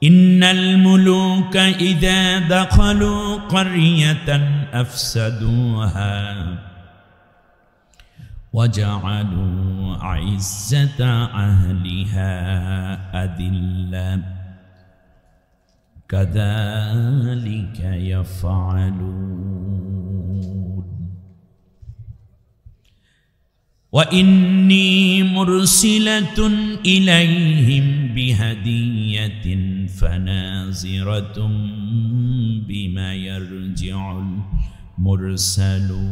إن الملوك إذا دخلوا قرية أفسدوها وجعلوا أعزة أهلها أذلة كذلك يفعلون وإني مرسلة إليهم بهدية فناظرة بما يرجع المرسلون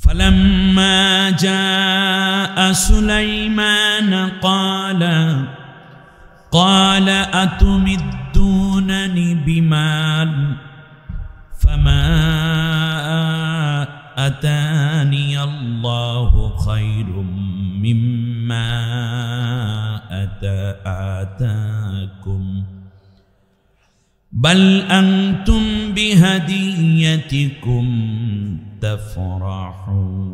فلما جاء سليمان قال أتمدونني بمال فما آتاني الله خير مما آتاكم بل أنتم بهديتكم تفرحون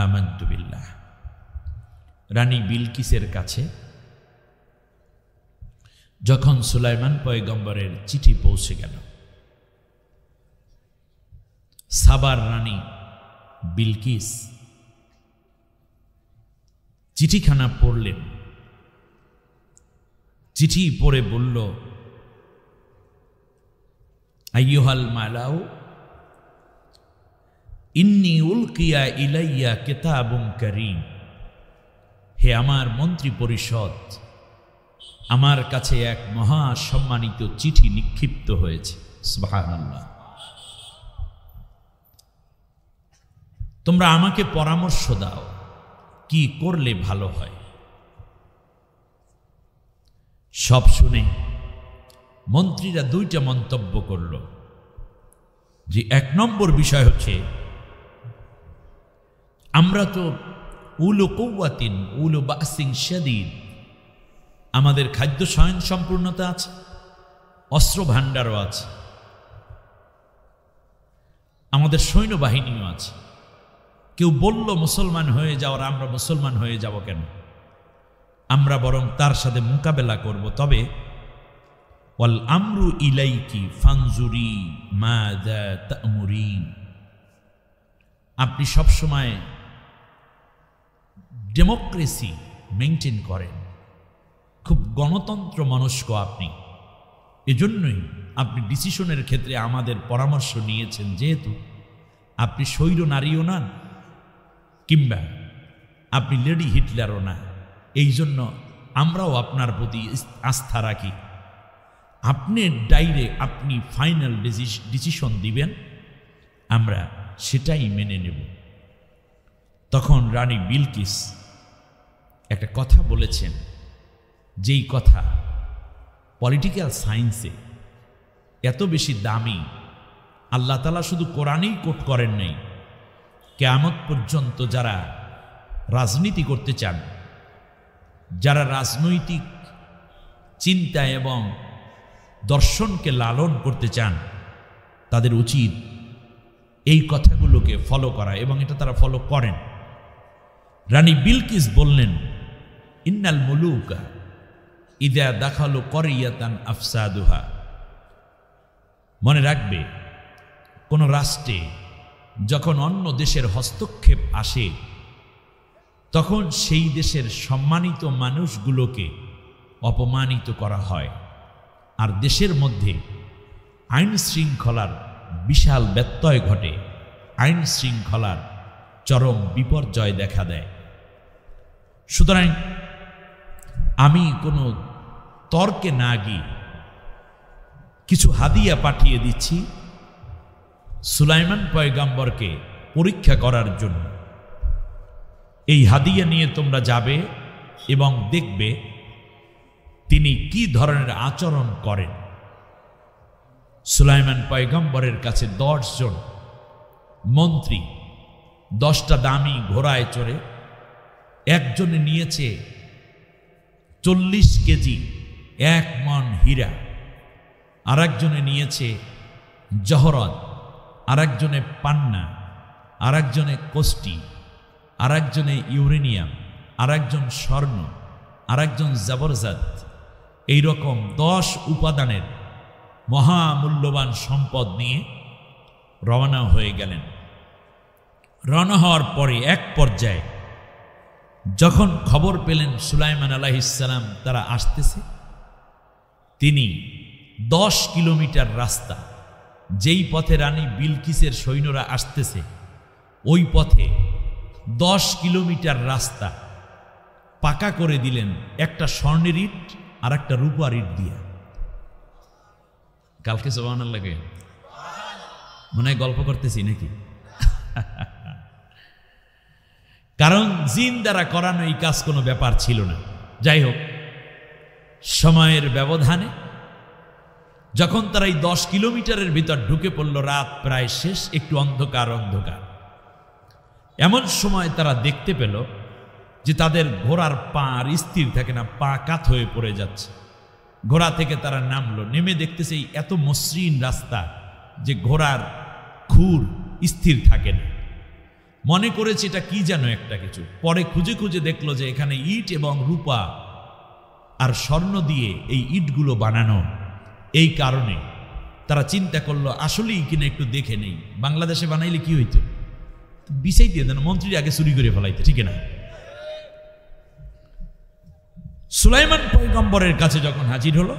آمنت بالله রানী বিলকিসের কাছে যখন সুলাইমান পয়গম্বরের চিঠি পৌঁছে গেল, সাবার রানী বিলকিস চিঠিখানা পড়লেন। চিঠি পড়ে বলল, আইয়ুহাল মালাউ ইন্নী উলকিয়া ইলাইয়া কিতাবুন কারীম, হে আমার মন্ত্রী পরিষদ, আমার কাছে এক মহা সম্মানিত চিঠি নিক্ষিপ্ত হয়েছে। সুবহানাল্লাহ। তোমরা আমাকে পরামর্শ দাও কি করলে ভালো হয়। সব শুনে মন্ত্রীরা দুইটা মন্তব্য করল। যে এক নম্বর বিষয় হচ্ছে, আমরা তো উলু কুওয়াতিন উলু বাসিন শাদীদ, আমাদের খাদ্য স্বয়ং সম্পূর্ণতা আছে, অস্ত্র ভাণ্ডারও আছে, আমাদের সৈন্যবাহিনীও আছে। কেউ বলল মুসলমান হয়ে যাওয়ার, আমরা মুসলমান হয়ে যাব কেন? আমরা বরং তার সাথে মোকাবেলা করব। তবে ওয়াল আমরু ইলাইকি ফানজুরি মাযা তা'মুরিন, আপনি সবসময় ডেমোক্রেসি মেনটেন করেন, খুব গণতন্ত্র মনস্ক আপনি। এজন্যই আপনি ডিসিশনের ক্ষেত্রে আমাদের পরামর্শ নিয়েছেন, যেহেতু আপনি স্বৈর নারীও নন কিংবা আপনি লেডি হিটলারও না। এই জন্য আমরাও আপনার প্রতি আস্থা রাখি। আপনি ফাইনাল ডিসিশন দিবেন, আমরা সেটাই মেনে নেব। তখন রানী বিলকিস একটা কথা বলেছেন, যেই কথা পলিটিক্যাল সায়েন্সে এত বেশি দামি। আল্লাহ তাআলা শুধু কোরআনেই কোট করেন নাই, কিয়ামত পর্যন্ত যারা রাজনীতি করতে চান, যারা রাজনৈতিক চিন্তা এবং দর্শনকে লালন করতে চান, তাদের উচিত এই কথাগুলোকে ফলো করা, এবং এটা তারা ফলো করেন। রানী বিলকিস বললেন, ইন্নাল মুলুকা ইযা দাখালু ক্বরিয়াতান আফসাদুহা, মনে রাখবে কোন রাষ্ট্রে যখন অন্য দেশের হস্তক্ষেপ আসে, তখন সেই দেশের সম্মানিত মানুষগুলোকে অপমানিত করা হয়, আর দেশের মধ্যে আইন শৃঙ্খলার বিশাল ব্যত্যয় ঘটে, আইন শৃঙ্খলার চরম বিপর্যয় দেখা দেয়। সুতরাং আমি কোনো তর্কে না গিয়ে কিছু হাদিয়া পাঠিয়ে দিচ্ছি সুলাইমান পয়গম্বরকে পরীক্ষা করার জন্য। এই হাদিয়া নিয়ে তোমরা যাবে এবং দেখবে তিনি কি ধরনের আচরণ করেন। সুলাইমান পয়গম্বরের কাছে 10 জন মন্ত্রী 10টা দামি ঘোড়ায় চড়ে, একজনে নিয়েছে 40 কেজি 1 মণ হীরা, আর একজনে নিয়েছে জহরত, আর একজনে পান্না, আর একজনে কোষ্টি, আর একজনে ইউরেনিয়াম, আর একজন স্বর্ণ, আর একজন জবরজাত, এইরকম 10 উপাদানের মহামূল্যবান সম্পদ নিয়ে রওনা হয়ে গেলেন। রওনা হওয়ার পরে এক পর্যায়ে যখন খবর পেলেন সুলাইমান আলাইহিস সালাম তারা আসতেছে, তিনি 10 কিলোমিটার রাস্তা, যেই পথে রানী বিলকিসের সৈন্যরা আসতেছে ওই পথে 10 কিলোমিটার রাস্তা পাকা করে দিলেন একটা স্বর্ণের ইট আর একটা রূপার ইট দিয়া। কালকে সুবহানাল্লাহ লাগে মনে হয় গল্প করতেছি নাকি? কারণ জিন দ্বারা করানো এই কাজ কোনো ব্যাপার ছিল না। যাই হোক, সময়ের ব্যবধানে যখন তারা এই 10 কিলোমিটারের ভিতর ঢুকে পড়ল, রাত প্রায় শেষ, একটু অন্ধকার অন্ধকার। এমন সময় তারা দেখতে পেল যে তাদের ঘোড়ার পা আর স্থির থাকে না, পা কাত হয়ে পড়ে যাচ্ছে। ঘোড়া থেকে তারা নামলো, নেমে দেখতেছে এই এত মসৃণ রাস্তা যে ঘোড়ার খুর স্থির থাকে না। মনে করেছে এটা কি যেন একটা কিছু। পরে খুঁজে খুঁজে দেখলো যে এখানে ইট এবং রূপা আর স্বর্ণ দিয়ে এই ইটগুলো বানানো। এই কারণে তারা চিন্তা করলো আসলেই কিনা একটু দেখে নেই। বাংলাদেশে বানাইলে কি হইতো? বিষয় দিয়ে দেন, মন্ত্রী আগে চুরি করে ফেলাইতে, ঠিক না? সুলাইমান পয়গম্বরের কাছে যখন হাজির হলো,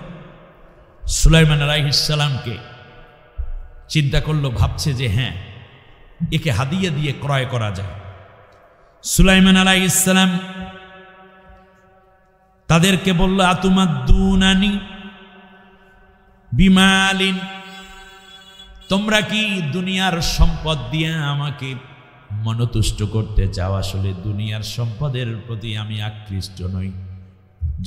সুলাইমান আলাইহিস সালামকে চিন্তা করলো, ভাবছে যে হ্যাঁ, একে হাদিয়া দিয়ে ক্রয় করা যায়। সুলাইমান আলাইহিস সালাম তাদেরকে বলল, আতুমাদ্দুনানি বিমালিন, তোমরা কি দুনিয়ার সম্পদ দিয়ে আমাকে মনতুষ্ট করতে চাও? আসলে দুনিয়ার সম্পদের প্রতি আমি আকৃষ্ট নই।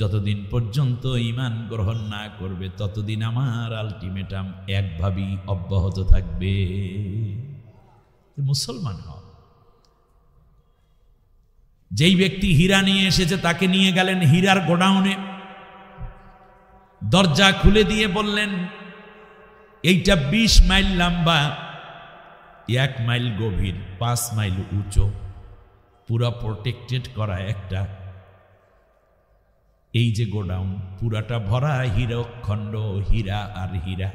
যতদিন পর্যন্ত ঈমান গ্রহণ না করবে ততদিন আমার আলটিমেটাম একভাবেই অব্যাহত থাকবে, মুসলমান হও। যেই ব্যক্তি হীরা নিয়ে এসেছে তাকে নিয়ে গেলেন হীরার গোডাউনে, দরজা খুলে দিয়ে বললেন, এইটা 20 মাইল লম্বা, 1 মাইল গভীর, 5 মাইল উঁচু, পুরা প্রোটেক্টেড করা একটা এই যে গোডাউন, পুরাটা ভরা হীরকখণ্ড, হীরা আর হীরা।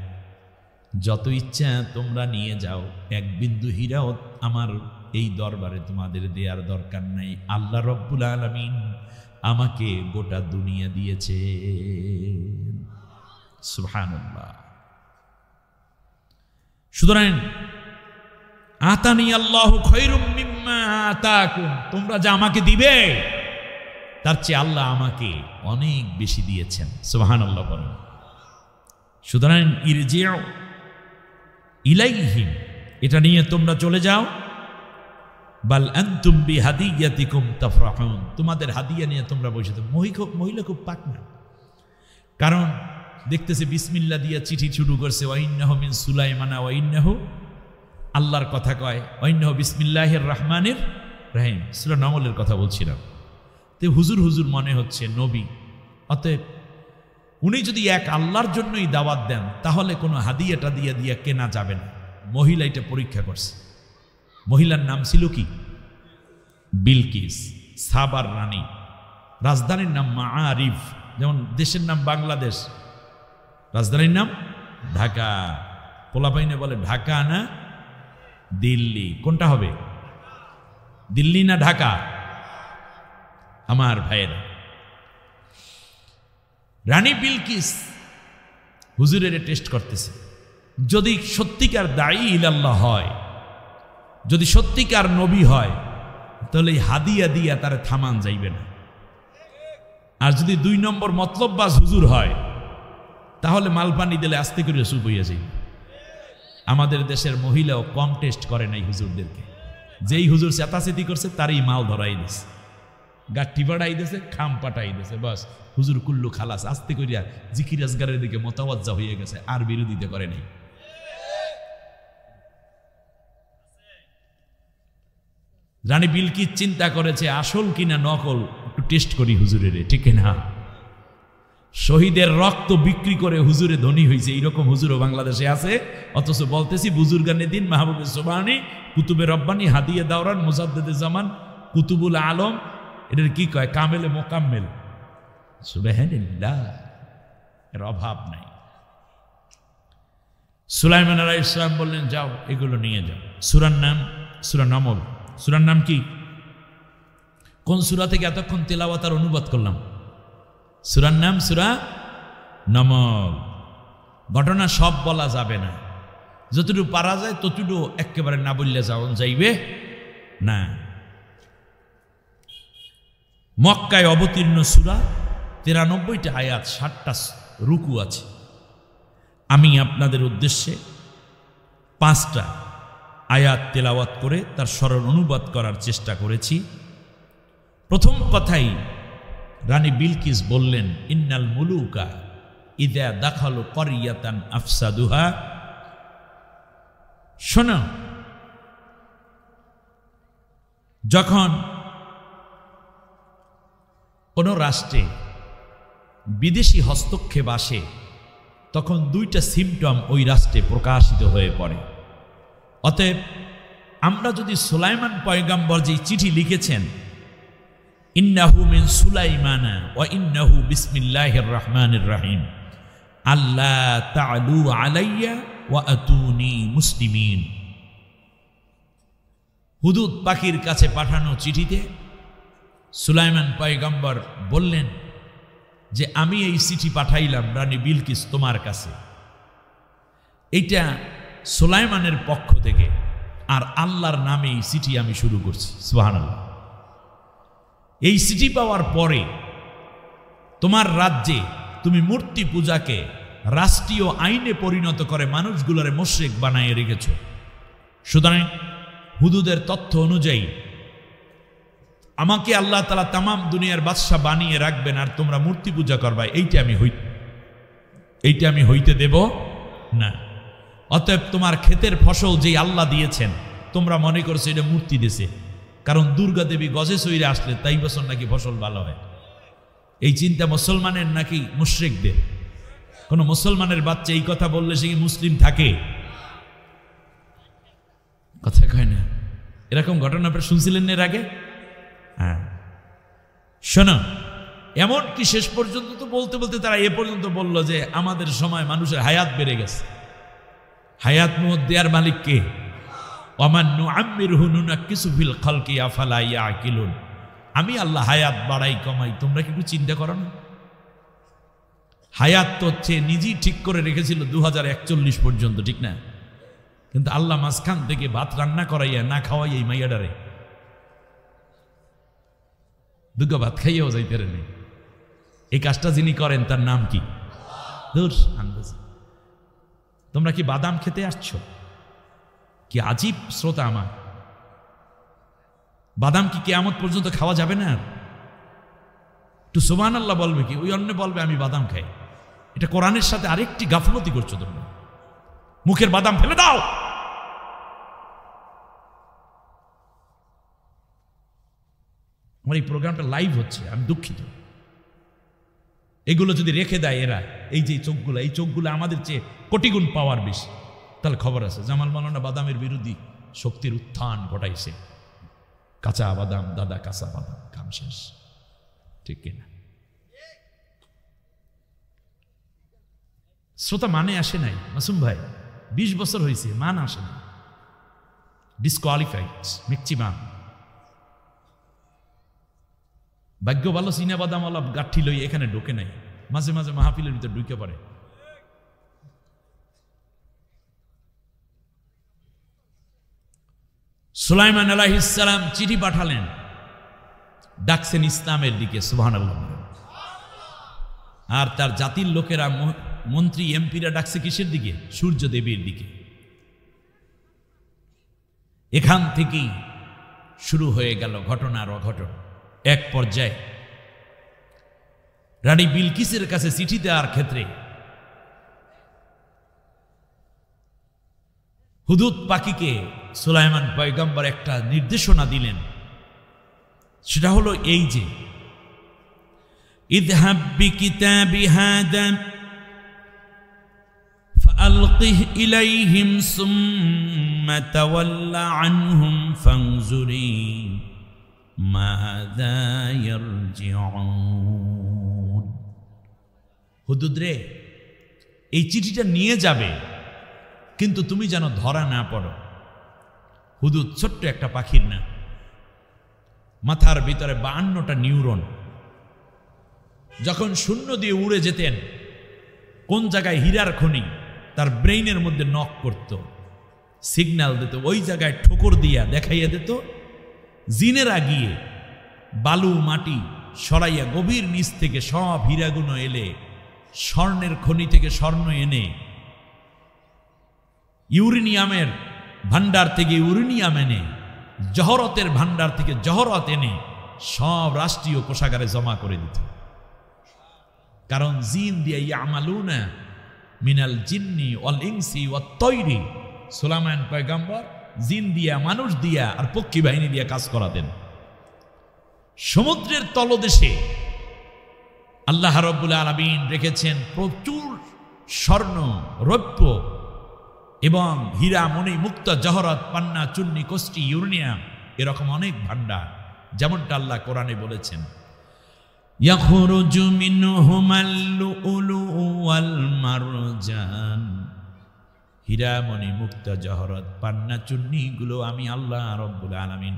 যত ইচ্ছা তোমরা নিয়ে যাও, 1 বিন্দু হীরাও আমার এই দরবারে তোমাদের দেওয়ার দরকার নাই। আল্লাহ রব্বুল আলামিন আমাকে গোটা দুনিয়া দিয়েছে। সুবহানাল্লাহ। সুতরাং আতানি আল্লাহু খায়রুম মিম্মা আতাকুম, তোমরা যা আমাকে দিবে তার চেয়ে আল্লাহ আমাকে অনেক বেশি দিয়েছেন। সুবহানাল্লাহ বলেন। সুতরাং ইরজিউ ইলাইহিম, এটা নিয়ে তোমরা চলে যাও। বাল আনতুম বিহাদিয়াতিকুম তাফরাহুন, তোমাদের হাদিয়া নিয়ে তোমরা বসে থাকো। মহিলা খুব পাকনা, কারণ দেখতেছে বিসমিল্লাহ দিয়ে চিঠি শুরু করছে, ওয়াইন্নাহু মিন সুলাইমানা ওয়াইন্নাহু, আল্লাহর কথা কয়, ওয়াইন্নাহু বিসমিল্লাহির রহমানির রহিম, সূরা নামলের কথা বলছিলাম। তো হুজুর হুজুর মনে হচ্ছে নবী, অতএব উনি যদি এক আল্লাহর জন্যই দাওয়াত দেন তাহলে কোনো হাদিয়াটা দিয়ে দিয়ে কেনা যাবে না। মহিলা এটা পরীক্ষা করছে। মহিলার নাম ছিল কি? বিলকিস, সাবার রানী। রাজধানীর নাম মাআরিফ, যেমন দেশের নাম বাংলাদেশ, রাজধানীর নাম ঢাকা। পোলাপাইনে বলে ঢাকা না দিল্লি, কোনটা হবে? দিল্লি না ঢাকা? আমার ভাইয়েরা, রানী বিলকিস হুজুরের টেস্ট করতেছে। যদি সত্যিকার দায়ী ইলাল্লাহ হয়, যদি সত্যিকার নবী হয়, তাহলে হাদিয়া দিয়া তারে থামান যাইবে না। আর যদি 2 নম্বর মতলববাজ হুজুর হয়, তাহলে মালপানি দিলে আস্তে করে চুপ হইয়া যাইবে। আমাদের দেশের মহিলাও কম টেস্ট করে নাই হুজুরদেরকে। যেই হুজুর চেতাচেতি করছে তারই মাল ধরাই দিছে, গাঠি পাঠাই দিয়েছে, খাম পাঠাই দিয়েছে, বাস হুজুর কুল্লু খালাস। আস্তে করিয়া জিকির আজগারের দিকে মোতাবাজ্জা হয়ে গেছে, আর বিরোধিতা করে নাই। রানী বিলকিস চিন্তা করেছে আসল কিনা নকল, একটু টেস্ট করি হুজুরের, ঠিক না? শহীদের রক্ত বিক্রি করে হুজুরে ধনী হয়েছে, এইরকম হুজুরও বাংলাদেশে আছে। অথচ বলতেছি বুজুর্গানে দিন, মাহবুবে সুবহানী, কুতুবে রব্বানি, হাদিয়ে দাওরান, মুজাদ্দেদে জামান, কুতুবুল আলম, এটার কি কয়, কামেলে মোকাম্মেল। সুবহানাল্লাহ, এর অভাব নাই। সুলাইমান আলাইহিস সালাম বললেন, যাও এগুলো নিয়ে যাও। সূরার নাম সূরা নামল। সূরার নাম কি? কোন সূরা থেকে এতক্ষণ তেলাওয়াত আর অনুবাদ করলাম? সূরার নাম সূরা নামল। ঘটনা সব বলা যাবে না, যতটুকু পারা যায় ততটুকু একেবারে না বললে যাইবে না। মক্কায় অবতীর্ণ সূরা, 93টা আয়াত, 60টা রুকু আছে। আমি আপনাদের উদ্দেশ্যে 5টা আয়াত তেলাওয়াত করে তার সরল অনুবাদ করার চেষ্টা করেছি। প্রথম কথাই রানী বিলকিস বললেন, ইন্নাল মুলুকা ইযা দাখালু ক্বরিয়াতান আফসাদুহা। শোনো, যখন কোন রাষ্ট্রে বিদেশি হস্তক্ষেপ আসে তখন 2টা সিমটম ওই রাষ্ট্রে প্রকাশিত হয়ে পড়ে। অতএব আমরা যদি সুলাইমান পয়গম্বর যে চিঠি লিখেছেন, ইন্নাহু মিন সুলাইমানা ওয়া ইন্নাহু বিসমিল্লাহির রহমানির রহিম, আল্লাহ তা'লু আলাইয়া ওয়া আতুনি মুসলিমিন। হুদুদ পাখির কাছে পাঠানো চিঠিতে সুলাইমান পয়গম্বর বললেন যে আমি এই চিঠি পাঠাইলাম রানী বিলকিস তোমার কাছে, এইটা সুলাইমানের পক্ষ থেকে, আর আল্লাহর নামে এই চিঠি আমি শুরু করছি। সুবহানাল্লাহ। এই চিঠি পাওয়ার পরে তোমার রাজ্যে তুমি মূর্তি পূজাকে রাষ্ট্রীয় আইনে পরিণত করে মানুষগুলোরে মুশরিক বানায় রেখেছ। সুতরাং হুদুদের তথ্য অনুযায়ী আমাকে আল্লাহ তাআলা তামাম দুনিয়ার বাদশাহ বানিয়ে রাখবেন আর তোমরা মূর্তি পূজা করবা, এইটা আমি হইতে দেব না। অতএব তোমার ক্ষেতের ফসল যেই আল্লাহ দিয়েছেন তোমরা মনে করছো এটা মূর্তি দিয়েছে, কারণ দুর্গা দেবী গজে সইরে আসলে তাই বছর নাকি ফসল ভালো হয়। এই চিন্তা মুসলমানের নাকি মুশরিকদের? কোন মুসলমানের বাচ্চা এই কথা বললে সে কি মুসলিম থাকে? কথা কয় না। এরকম ঘটনা আপনারা শুনছিলেন এর আগে? হ্যাঁ, শোনো, এমনকি শেষ পর্যন্ত তো বলতে বলতে তারা এ পর্যন্ত বলল যে আমাদের সময় মানুষের হায়াত বেড়ে গেছে। হায়াত মুহূর্ত দেয়ার মালিক কে? ওয়ামান নুআম্মিরহু নুনাক্কিসু ফিল খালকি আফালা ইয়াকিলুন। আমি আল্লাহ হায়াত বাড়াই কমাই, তোমরা কি একটু চিন্তা করো না? হায়াত তো হচ্ছে নিজেই ঠিক করে রেখেছিল 2041 পর্যন্ত, ঠিক না? কিন্তু আল্লাহ মাঝখান থেকে ভাত রান্না করাইয়া না খাওয়াই এই মাইয়াডারে দুগা ভাত খাইয়াও যাইতে নেই। এই কাজটা যিনি করেন তার নাম কি? দূর আন্দাজ। তোমরা কি বাদাম খেতে আসছো? কি আজীব শ্রোতা আমার। বাদাম কি কিয়ামত পর্যন্ত খাওয়া যাবে না? একটু সুবহানাল্লাহ বলবে কি? ওই অন্য বলবে আমি বাদাম খাই। এটা কোরআনের সাথে আরেকটি গাফলতি করছো তোমরা। মুখের বাদাম ফেলে দাও। আমার এই প্রোগ্রামটা লাইভ হচ্ছে, আমি দুঃখিত। এগুলো যদি রেখে দেয় এরা, এই যে এই চোখগুলো আমাদের চেয়ে কোটিগুণ পাওয়ার বেশি, তাহলে খবর আছে। জামাল মাওলানা বাদামের বিরোধী শক্তির উত্থান ঘটাইছে। কাঁচা বাদাম, দাদা কাঁচা বাদাম, কাম শেষ, ঠিক কিনা? শ্রোতা মানে আসে নাই মাসুম ভাই, 20 বছর হয়েছে, মান আসে না, ডিসকোয়ালিফাইড ম্যাক্সিমাম। ভাগ্য ভালো চীনা বাদাম ওলা গাঠি লই এখানে ঢোকে নাই, মাঝে মাঝে মাহফিলের ভিতরে ঢুকে পড়ে। সুলাইমান আলাইহিস সালাম চিঠি পাঠালেন, ডাকছেন ইসলামের দিকে। সুবহানাল্লাহ। আর তার জাতির লোকেরা, মন্ত্রী এমপিরা ডাকছে কিসের দিকে? সূর্য দেবীর দিকে। এখান থেকেই শুরু হয়ে গেল ঘটনার অঘটন। এক পর্যায়ে রানী বিলকিসের কাছে চিঠি দেওয়ার ক্ষেত্রে হুদুদ পাখিকে সুলাইমান পয়গম্বর একটা নির্দেশনা দিলেন। সেটা হলো এই যে ইযহাব বিকিতাবি হাদা ফাআলকিহ ইলাইহিম সুম্মা তাওয়াল্লা আনহুম ফানজুরি মাযা ইয়ারজিউন। হুদুদ রে, এই চিঠিটা নিয়ে যাবে, কিন্তু তুমি যেন ধরা না পড়ো। হুদুদ ছোট্ট একটা পাখির না, মাথার ভিতরে 52টা নিউরন। যখন শূন্য দিয়ে উড়ে যেতেন, কোন জায়গায় হীরার খনি তার ব্রেইনের মধ্যে নক করত, সিগন্যাল দিত, ওই জায়গায় ঠোকর দিয়া দেখাইয়া দিত। জিনেরা গিয়ে বালু মাটি সরাইয়া গভীর নিচ থেকে সব হীরাগুলো এলে, স্বর্ণের খনি থেকে স্বর্ণ এনে, ইউরেনিয়ামের ভান্ডার থেকে ইউরেনিয়াম এনে, জহরতের ভান্ডার থেকে জহরত এনে সব রাষ্ট্রীয় কোষাগারে জমা করে দিত। কারণ জিন দিয়া ইয়ামালুনা মিনাল জিন্নি ওয়াল ইনসি ওয়াত তৈরি, সুলাইমান পয়গম্বর জিন দিয়া, মানুষ দিয়া আর পক্ষী বাহিনী দিয়া কাজ করাতেন। সমুদ্রের তলদেশে আল্লাহ রাব্বুল আলামিন রেখেছেন প্রচুর স্বর্ণ, রৌপ্য এবং হীরা, মণি, মুক্তা, জহরত, পান্না, চুন্নি, কোষ্টি, ইউরেনিয়াম, এরকম অনেক ভান্ডার, যেমনটা আল্লাহ কোরআনে বলেছেন, ইয়াখরুজু মিনহুমাল লুউলুউ ওয়াল মারজান। হীরা, মণি, মুক্তা, জহরত, পান্না, চুন্নি গুলো আমি আল্লাহ রাব্বুল আলামিন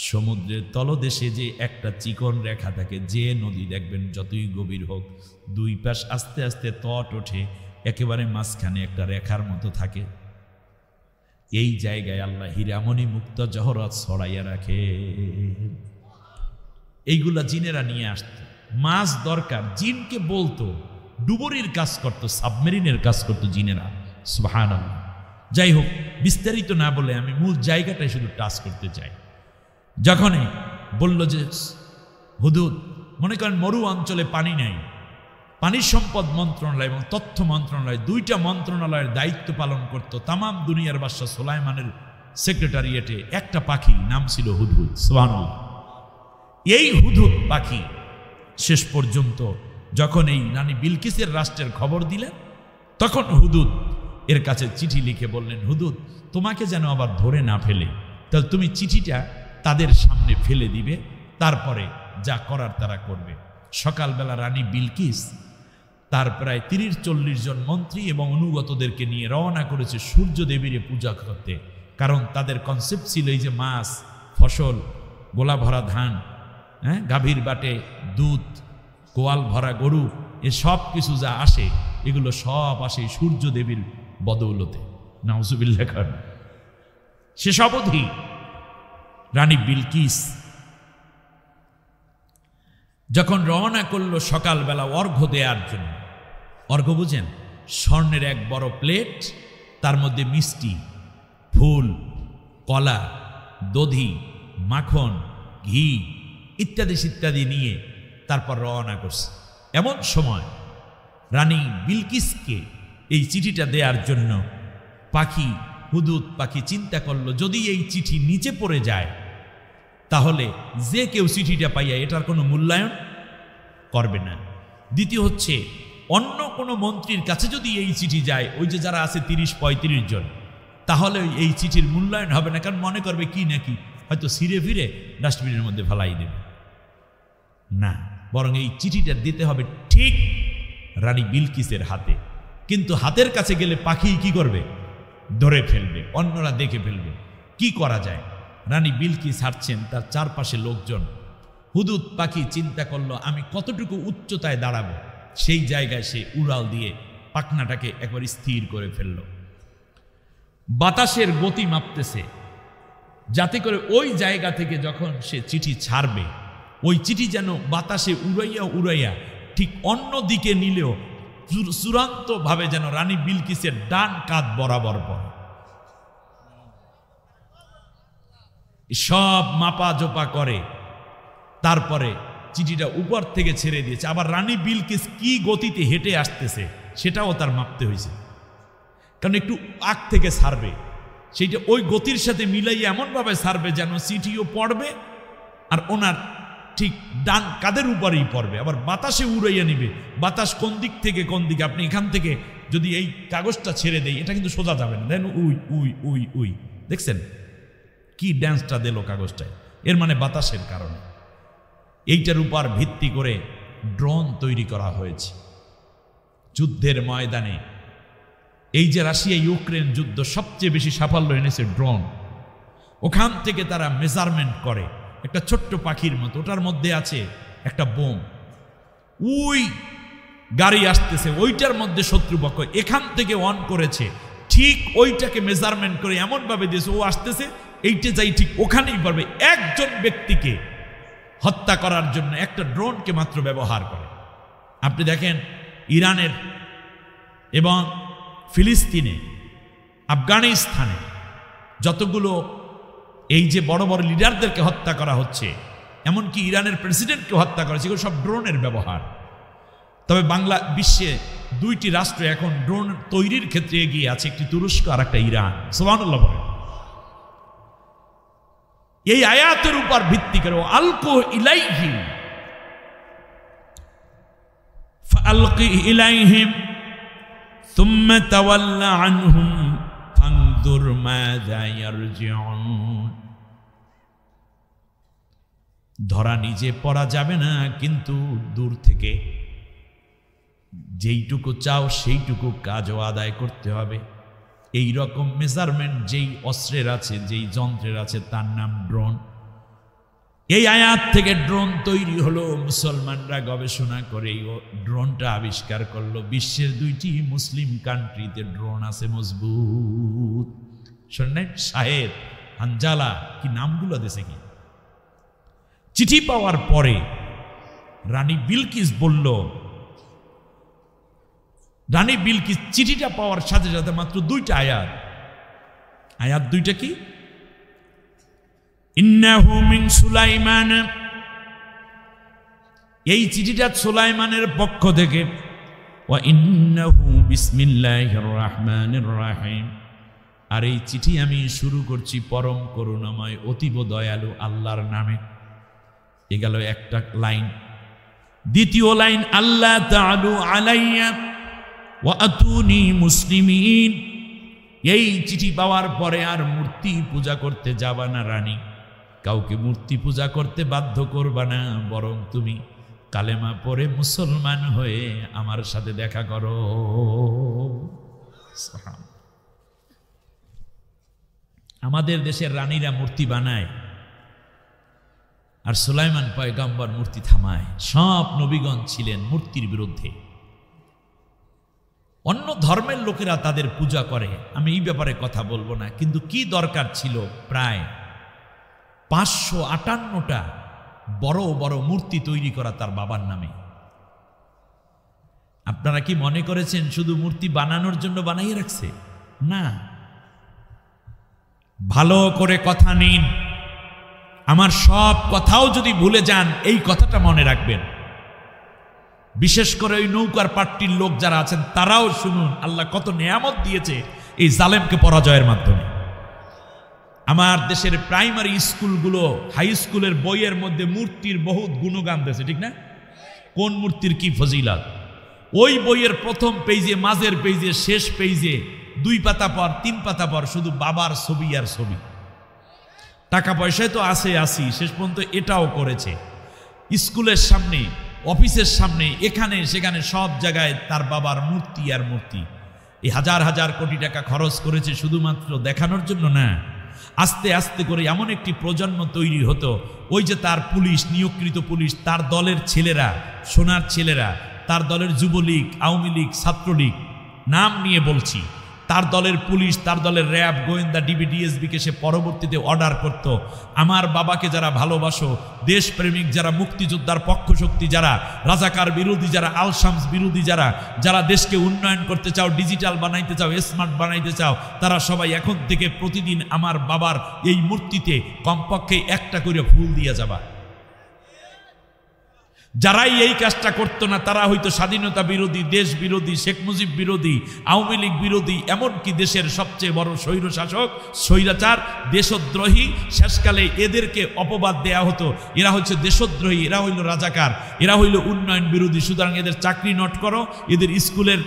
সমুদ্রের তলদেশে যে একটা চিকন রেখা থাকে, যে নদী দেখবেন যতই গভীর হোক, দুই পাশ আস্তে আস্তে তট ওঠে, একেবারে মাঝখানে একটা রেখার মতো থাকে। এই জায়গায় আল্লাহ হীরামণি, মুক্তা, জহরত ছড়াইয়া রাখে। এইগুলা জিনেরা নিয়ে আসত। মাছ দরকার, জিনকে বলতো, ডুবুরির কাজ করত, সাবমেরিনের কাজ করত জিনেরা। সুবহানাল্লাহ। যাই হোক, বিস্তারিত না বলে আমি মূল জায়গাটাই শুধু টাচ করতে চাই। যখনই বলল যে হুদুদ, মনে করেন মরু অঞ্চলে পানি নাই, পানি সম্পদ মন্ত্রণালয় এবং তথ্য মন্ত্রণালয়, দুইটা মন্ত্রণালয়ের দায়িত্ব পালন করত তামাম দুনিয়ার বাদশা সুলাইমানের সেক্রেটারিয়েটে একটা পাখি, নাম ছিল হুদহুদ। সুবহানাল্লাহ। এই হুদহুদ পাখি শেষ পর্যন্ত যখন এই রানী বিলকিসের রাষ্ট্রের খবর দিলেন, তখন হুদহুদ এর কাছে চিঠি লিখে বললেন, হুদহুদ, তোমাকে যেন আবার ধরে না ফেলে, তাহলে তুমি চিঠিটা তাদের সামনে ফেলে দিবে, তারপরে যা করার তারা করবে। সকালবেলা রানী বিলকিস তার প্রায় 30-40 জন মন্ত্রী এবং অনুগতদেরকে নিয়ে রওনা করেছে সূর্য দেবীর পূজা করতে। কারণ তাদের কনসেপ্ট ছিল এই যে মাছ, ফসল, গোলা ভরা ধান, গাভীর বাটে দুধ, গোয়াল ভরা গরু, এ সব কিছু যা আসে, এগুলো সব আসে সূর্য দেবীর বদৌলতে। নাউজুবিল্লাহ। খান শেষ অবধি রানী বিলকিস যখন রওনা করলো সকালবেলা অর্ঘ্য দেওয়ার জন্য, অর্ঘ্য বুঝেন, স্বর্ণের এক বড় প্লেট, তার মধ্যে মিষ্টি, ফুল, কলা, দধি, মাখন, ঘি ইত্যাদি ইত্যাদি নিয়ে তারপর রওনা করছে। এমন সময় রানী বিলকিসকে এই চিঠিটা দেওয়ার জন্য পাখি, হুদহুদ পাখি চিন্তা করলো, যদি এই চিঠি নিচে পড়ে যায় তাহলে যে কেউ চিঠিটা পাইয়া এটার কোনো মূল্যায়ন করবে না। দ্বিতীয় হচ্ছে, অন্য কোনো মন্ত্রীর কাছে যদি এই চিঠি যায়, ওই যে যারা আছে 30-35 জন, তাহলে এই চিঠির মূল্যায়ন হবে না, কারণ মনে করবে কি নাকি হয়তো ছিঁড়ে ফিরে ডাস্টবিনের মধ্যে ফেলাই দেবে। না, বরং এই চিঠিটা দিতে হবে ঠিক রানী বিলকিসের হাতে। কিন্তু হাতের কাছে গেলে পাখি কি করবে? ধরে ফেলবে, অন্যরা দেখে ফেলবে। কি করা যায়? রানী বিলকিস হাঁটছেন, তার চারপাশে লোকজন। হুদহুদ পাখি চিন্তা করলো, আমি কতটুকু উচ্চতায় দাঁড়াবো। সেই জায়গায় সে উড়াল দিয়ে পাখনাটাকে একবার স্থির করে ফেলল। বাতাসের গতি মাপতেছে, যাতে করে ওই জায়গা থেকে যখন সে চিঠি ছাড়বে, ওই চিঠি যেন বাতাসে উড়াইয়া উড়াইয়া ঠিক অন্য দিকে নিলেও চূড়ান্তভাবে যেন রানী বিলকিসের ডান কাঁধ বরাবর পড়ে। সব মাপা জোপা করে তারপরে চিঠিটা উপর থেকে ছেড়ে দিয়েছে। আবার রানী বিলকিস কি গতিতে হেঁটে আসতেছে সেটাও তার মাপতে হয়েছে, কারণ একটু আগ থেকে ছাড়বে, সেইটা ওই গতির সাথে মিলাইয়া এমনভাবে ছাড়বে যেন চিঠিও পড়বে আর ওনার ঠিক ডান কাদের উপরেই পড়বে, আবার বাতাসে উড়াইয়া নিবে। বাতাস কোন দিক থেকে কোন দিকে, আপনি এখান থেকে যদি এই কাগজটা ছেড়ে দেই, এটা কিন্তু সোজা যাবে না, then we we we we, দেখছেন কি ড্যান্সটা দিল কাগজটায়, এর মানে বাতাসের কারণে। এইটার উপর ভিত্তি করে ড্রোন তৈরি করা হয়েছে যুদ্ধের ময়দানে। এই যে রাশিয়া ইউক্রেন যুদ্ধ সবচেয়ে বেশি সাফল্য এনেছে ড্রোন। ওখান থেকে তারা মেজারমেন্ট করে একটা ছোট্ট পাখির মতো, ওটার মধ্যে আছে একটা বোম, ওই গাড়ি আসতেছে ওইটার মধ্যে শত্রুপক্ষ এখান থেকে অন করেছে, ঠিক ওইটাকে মেজারমেন্ট করে এমনভাবে দিয়েছে ও আসতেছে এইটা যাই ঠিক ওখানেই পারবে। একজন ব্যক্তিকে হত্যা করার জন্য একটা ড্রোনকে মাত্র ব্যবহার করে। আপনি দেখেন ইরানের এবং ফিলিস্তিনে, আফগানিস্তানে যতগুলো এই যে বড় বড় লিডারদেরকে হত্যা করা হচ্ছে, এমনকি ইরানের প্রেসিডেন্টকে হত্যা করা হচ্ছে, এগুলো সব ড্রোনের ব্যবহার। তবে বাংলা বিশ্বে দুইটি রাষ্ট্র এখন ড্রোন তৈরির ক্ষেত্রে এগিয়ে আছে, একটি তুরস্ক আর একটা ইরান। সুবহানাল্লাহ বলেন। এই আয়াতের উপর ভিত্তি করে আলকু ইলাইহিম ফাআলকি ইলাইহিম সুম্মা তাওয়াল্লা আনহুম ফানজুর মাযা ইয়ারজিউন। ধরা নিজে পড়া যাবে না, কিন্তু দূর থেকে যেইটুকু চাও সেইটুকু কাজও আদায় করতে হবে। এই রকম মেজারমেন্ট যেই অস্ত্রের আছে, যেই যন্ত্রের আছে, তার নাম ড্রোন। এই আয়াত থেকে ড্রোন তৈরি হলো। মুসলমানরা গবেষণা করে এই ড্রোনটা আবিষ্কার করলো। বিশ্বের দুইটি মুসলিম কান্ট্রিতে ড্রোন আছে মজবুত। শোনেন, শাহেদ, হানজালা, কি নামগুলো দেশে কি। চিঠি পাওয়ার পরে রানী বিলকিস বলল, রানী বিলকিস চিঠিটা পাওয়ার সাথে সাথে মাত্র দুইটা আয়াত দুইটা কি, ইন্নাহু মিন সুলাইমান, এই চিঠিটা সুলাইমানের পক্ষ থেকে, ওয়া ইন্নাহু বিসমিল্লাহির রহমানির রহিম, আর এই চিঠি আমি শুরু করছি পরম করুণাময় অতীব দয়ালু আল্লাহর নামে। এ গেল একটা লাইন। দ্বিতীয় লাইন, আল্লাহ তাআলু আলাইয়া ওয়া আতুনি মুসলিমিন, এই চিঠি পাওয়ার পরে আর মূর্তি পূজা করতে যাবা না রানী, কাউকে মূর্তি পূজা করতে বাধ্য করবা না, বরং তুমি কালেমা পড়ে মুসলমান হয়ে আমার সাথে দেখা করো। আমাদের দেশের রানীরা মূর্তি বানায়, আর সুলাইমান পয়গম্বর মূর্তি থামায়। সব নবীগণ ছিলেন মূর্তির বিরুদ্ধে। অন্য ধর্মের লোকেরা তাদের পূজা করে, আমি এই ব্যাপারে কথা বলবো না, কিন্তু কি দরকার ছিল প্রায় 558টা বড় বড় মূর্তি তৈরি করা তার বাবার নামে। আপনারা কি মনে করেছেন শুধু মূর্তি বানানোর জন্য বানাইয়ে রাখছে? না, ভালো করে কথা নিন। আমার সব কথাও যদি ভুলে যান, এই কথাটা মনে রাখবেন। বিশেষ করে ওই নৌকার পাট্টির লোক যারা আছেন তারাও শুনুন, আল্লাহ কত নেয়ামত দিয়েছে এই জালেমকে পরাজয়ের মাধ্যমে। আমার দেশের প্রাইমারি স্কুলগুলো, হাই স্কুলের বইয়ের মধ্যে মূর্তির বহুত গুণগান দিয়েছে, ঠিক না? কোন মূর্তির কি ফজিলত, ওই বইয়ের প্রথম পেজে, মাঝের পেজে, শেষ পেজে 2 পাতা পর 3 পাতা পর শুধু বাবার ছবি আর ছবি। টাকা পয়সায় তো আছে আসি, শেষ পর্যন্ত এটাও করেছে। স্কুলের সামনে, অফিসের সামনে, এখানে সেখানে সব জায়গায় তার বাবার মূর্তি আর মূর্তি। এই হাজার হাজার কোটি টাকা খরচ করেছে শুধুমাত্র দেখানোর জন্য না, আস্তে আস্তে করে এমন একটি প্রজন্ম তৈরি হতো। ওই যে তার পুলিশ, নিয়োগকৃত পুলিশ, তার দলের ছেলেরা, সোনার ছেলেরা, তার দলের যুবলীগ, আওয়ামী লীগ, ছাত্রলীগ, নাম নিয়ে বলছি, তার দলের পুলিশ, তার দলের র্যাব, গোয়েন্দা, ডিবি, ডিএসবিকে সে পরবর্তীতে অর্ডার করত, আমার বাবাকে যারা ভালোবাসো, দেশপ্রেমিক যারা, মুক্তিযোদ্ধার পক্ষ শক্তি যারা, রাজাকার বিরোধী যারা, আল শামস বিরোধী যারা, যারা দেশকে উন্নয়ন করতে চাও, ডিজিটাল বানাইতে চাও, স্মার্ট বানাইতে চাও, তারা সবাই এখন থেকে প্রতিদিন আমার বাবার এই মূর্তিতে কমপক্ষে একটা করে ফুল দিয়ে যাবা। যারাই এই কাজটা করতো না তারা হয়তো স্বাধীনতা বিরোধী, দেশ বিরোধী, শেখ মুজিব বিরোধী, আওয়ামী লীগ বিরোধী, এমনকি দেশের সবচেয়ে বড় স্বৈরশাসক, স্বৈরাচার, দেশদ্রোহী। শেষকালে এদেরকে অপবাদ দেয়া হতো, এরা হচ্ছে দেশদ্রোহী, এরা হইল রাজাকার, এরা হইল উন্নয়ন বিরোধী, সুতরাং এদের চাকরি নট করো, এদের স্কুলের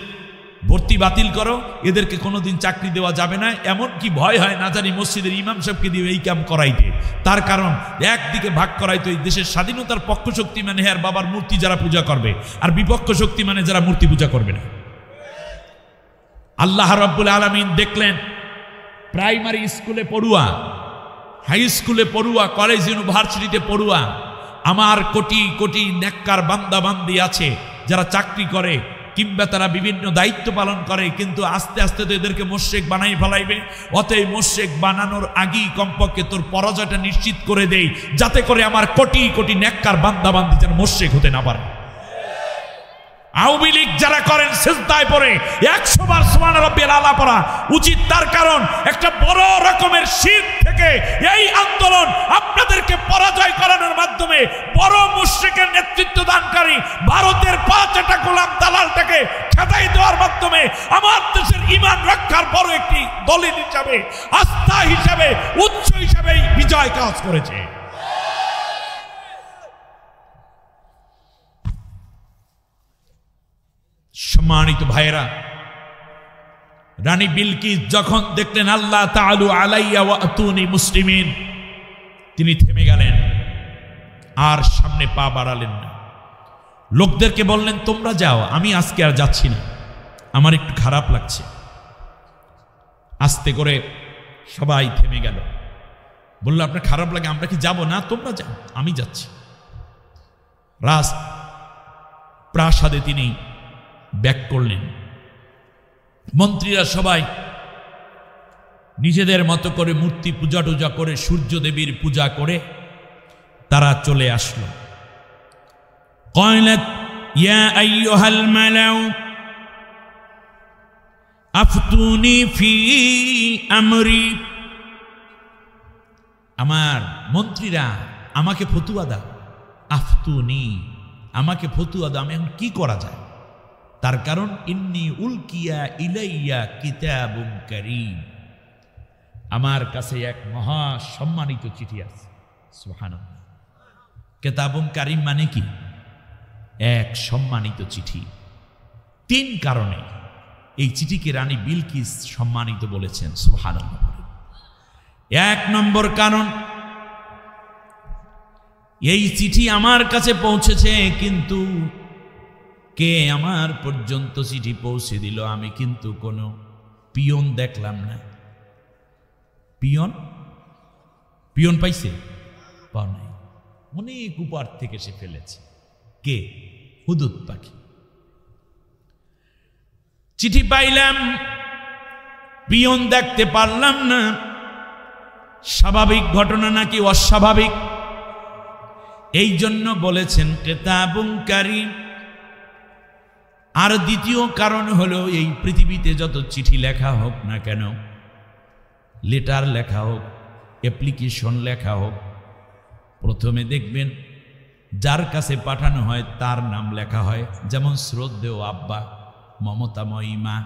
ভর্তি বাতিল করো, এদেরকে কোনোদিন চাকরি দেওয়া যাবে না। এমনকি ভয় হয় না জানি মসজিদের ইমাম সাহেবকে দিয়ে এই কাম করাইতে। তার কারণ একদিকে ভাগ করাইতো এই দেশের স্বাধীনতার পক্ষ শক্তি মানে আর বাবার মূর্তি যারা পূজা করবে, আর বিপক্ষ শক্তি মানে যারা মূর্তি পূজা করবে না। আল্লাহ রাব্বুল আলামিন দেখলেন প্রাইমারি স্কুলে পড়ুয়া, হাই স্কুলে পড়ুয়া, কলেজ ইউনিভার্সিটিতে পড়ুয়া আমার কোটি কোটি নেককার বান্দা বান্দি আছে যারা চাকরি করে কিংবা তারা বিভিন্ন দায়িত্ব পালন করে, কিন্তু আস্তে আস্তে তো এদেরকে মোশরেক বানাই ফেলাইবে। অতএব মোশরেক বানানোর আগেই কমপক্ষে তোর পরাজয়টা নিশ্চিত করে দেই, যাতে করে আমার কোটি কোটি নেককার বান্দা বান্দি যেন মোশরেক হতে না পারে। আওয়ামী লীগ যারা করেন সিজদায় পড়ে 100 বার সুবহান রাব্বিয়াল আলা পড়া উচিত। তার কারণ একটা বড় রকমের শিরক থেকে এই আন্দোলন আপনাদেরকে পরাজয় করানোর মাধ্যমে বড় মুশরিকের নেতৃত্ব দানকারী ভারতের 5টা গোলাম দালালটাকে খেদাই দেওয়ার মাধ্যমে আমার দেশের ঈমান রক্ষার বড় একটি দলিল হিসাবে, আস্থা হিসাবে, উৎস হিসাবে বিজয় কাজ করেছে। সম্মানিত ভাইয়েরা, রানী বিলকিস যখন দেখলেন আল্লাহ তাআলা আলাইয়া ওয়া আতুনি মুসলিমিন, তিনি থেমে গেলেন, আর সামনে পা বাড়ালেন না। লোকদেরকে বললেন তোমরা যাও, আমি আজকে আর যাচ্ছি না, আমার একটু খারাপ লাগছে। আস্তে করে সবাই থেমে গেল। বলল আপনার খারাপ লাগে, আমরা কি যাব না? তোমরা যাও, আমি যাচ্ছি। রাজ প্রাসাদে তিনি ব্যাক করলেন। মন্ত্রীরা সবাই নিজেদের মতো করে মূর্তি পূজা টুজা করে, সূর্য দেবীর পূজা করে তারা চলে আসলো। ক্বালাত ইয়া আইয়ুহাল মালাউ আফতুনি ফি আমরি, আমার মন্ত্রীরা আমাকে ফতুয়া দাও। আফতুনি, আমাকে ফতুয়া দাও, আমি এখন কি করা যায়? তার কারণ ইন্নী উলকিয়া ইলাইয়া কিতাবুন কারীম, আমার কাছে এক মহা সম্মানিত চিঠি আছে। সুবহানাল্লাহ। কিতাবুন কারীম মানে কি? এক সম্মানিত চিঠি। 3 কারণে এই চিঠিকে রানী বিলকিস সম্মানিত বলেছেন। সুবহানাল্লাহ। 1 নম্বর কারণ, এই চিঠি আমার কাছে পৌঁছেছে, কিন্তু কে আমার পর্যন্ত চিঠি পৌঁছে দিল আমি কিন্তু কোনো পিয়ন দেখলাম না। পিয়ন পাইছে? পাও নাই। অনেক উপর থেকে সে ফেলেছে। কে? হুদুদ পাখি। চিঠি পাইলাম, পিয়ন দেখতে পারলাম না। স্বাভাবিক ঘটনা নাকি অস্বাভাবিক? এই জন্য বলেছেন কিতাবুন কারীম। আর দ্বিতীয় কারণ হলো, এই পৃথিবীতে যত চিঠি লেখা হোক না কেন, লেটার লেখা হোক, অ্যাপ্লিকেশন লেখা হোক, প্রথমে দেখবেন যার কাছে পাঠানো হয় তার নাম লেখা হয়। যেমন শ্রদ্ধেয় আব্বা, মমতাময়ী মা,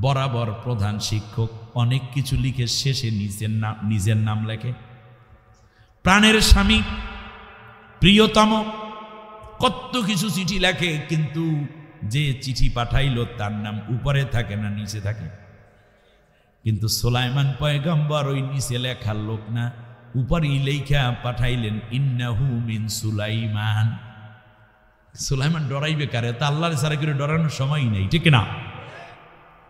বরাবর প্রধান শিক্ষক, অনেক কিছু লিখে শেষে নিজের নাম লেখে। প্রাণের স্বামী, প্রিয়তম, কত কিছু চিঠি লেখে, কিন্তু যে চিঠি পাঠাইল তার নাম উপরে থাকে না নিচে থাকে। কিন্তু সুলাইমান পয়গম্বর ওই নিচে লেখার লোক না, উপরেই লেখা পাঠাইলেন ইন্নাহু মিন সুলাইমান। সুলাইমান ডরাইবে কারে? তা আল্লাহর ছাড়া করে ডরানোর সময় নেই, ঠিক না?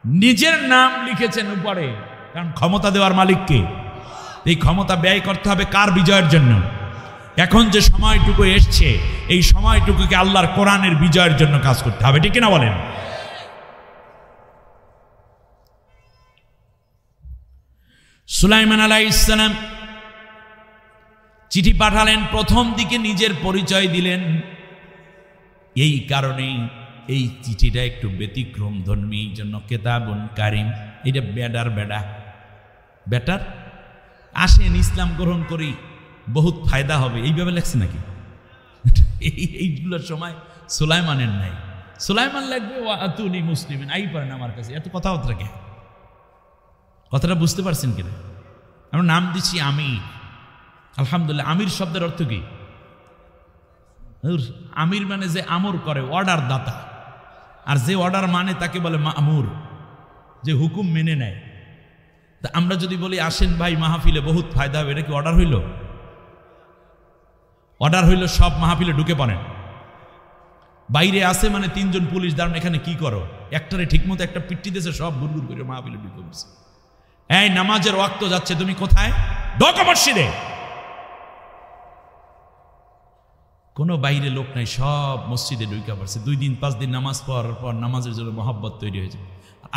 নিজের নাম লিখেছেন উপরে, কারণ ক্ষমতা দেওয়ার মালিককে। এই ক্ষমতা ব্যয় করতে হবে কার? বিজয়ের জন্য। এখন যে সময়টুকু এসছে, এই সময়টুকুকে আল্লাহর কোরআনের বিজয়ের জন্য কাজ করতে হবে, ঠিক না বলেন? সুলাইমান আলাইহিস সালাম চিঠি পাঠালেন, প্রথম দিকে নিজের পরিচয় দিলেন। এই কারণেই এই চিঠিটা একটু ব্যতিক্রম ধর্মী, এই জন্য কিতাবুন কারীম। এটা বেটার আসেন ইসলাম গ্রহণ করি, বহুত ফায়দা হবে, এইভাবে লেখছে নাকি? এইগুলোর সময় সুলাইমানের নাই। সুলাইমান লাগবে ওয়া আতুনি মুসলিমিন, আই পারেন আমার কাছে, এত কথাবার্তা কে? কথাটা বুঝতে পারছেন কিনা? আমরা নাম দিচ্ছি আমির। আলহামদুলিল্লাহ, আমির শব্দের অর্থ কি? আমির মানে যে আমর করে, অর্ডার দাতা। আর যে অর্ডার মানে তাকে বলে মামুর, যে হুকুম মেনে নেয়। তা আমরা যদি বলি আসেন ভাই মাহফিলে বহুত ফায়দা হবে, এটা কি অর্ডার হইল? অর্ডার হইল সব মাহফিলে ঢুকে পড়েন। বাইরে আসে মানে 3 জন পুলিশ দাঁড়ান, এখানে কি করো? একটারে ঠিকমতো একটা পিট্টি দিয়েছে, সব গুড়গুড় করে মাহফিলে ঢুকে পড়ছে। এই নামাজের ওয়াক্ত যাচ্ছে, তুমি কোথায়? ঢোকো মসজিদে। কোনো বাইরে লোক নাই, সব মসজিদে ঢুকে পড়ছে। 2 দিন 5 দিন নামাজ পড়ার পর নামাজের জন্য মহব্বত তৈরি হয়েছে।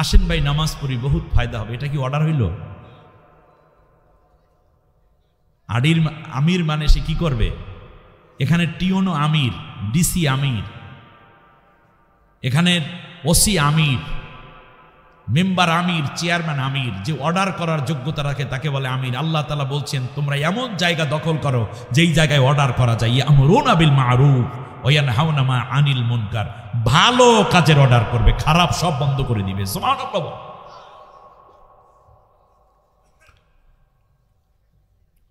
আসেন ভাই নামাজ পড়ি, বহুত ফায়দা হবে, এটা কি অর্ডার হইল? আমির মানে সে কি করবে? এখানে টিওনো আমির, ডিসি আমির, এখানে ওসি আমির, মেম্বার আমির, চেয়ারম্যান আমির। যে অর্ডার করার যোগ্যতা রাখে তাকে বলে আমির। আল্লাহ তাআলা বলছেন তোমরা এমন জায়গা দখল করো যেই জায়গায় অর্ডার করা যায়। ইয়ামুরুনা বিল মারুফ ওয়া ইয়ানহাউনা আনিল মুনকার। ভালো কাজের অর্ডার করবে, খারাপ সব বন্ধ করে দিবে। সুবহানাল্লাহ।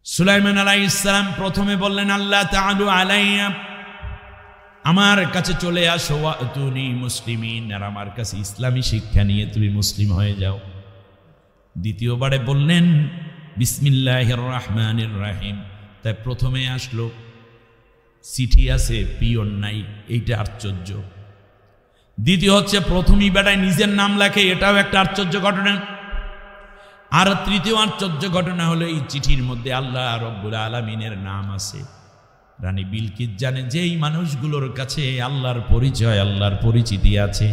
সুলাইমান আলাইহিস সালাম প্রথমে বললেন আল্লাহ তাআলু আলাইয়া, আমার কাছে চলে আসো, ওয়াতুনি মুসলিমিন, আর আমার কাছে ইসলামী শিক্ষা নিয়ে তুমি মুসলিম হয়ে যাও। দ্বিতীয়বারে বললেন বিসমিল্লাহির রহমানির রহিম। তাই প্রথমে আসলো, চিঠি আছে পিয়ন নাই, এইটা আশ্চর্য। দ্বিতীয় হচ্ছে প্রথমেই বেটায় নিজের নাম লেখে, এটাও একটা আশ্চর্য ঘটনা। আর তৃতীয় আশ্চর্য ঘটনা হলো এই চিঠির মধ্যে আল্লাহ রব্বুল আলামিনের নাম আছে। রানী বিলকিস জানে যে এই মানুষগুলোর কাছে আল্লাহর পরিচয়, আল্লাহর পরিচিতি আছে।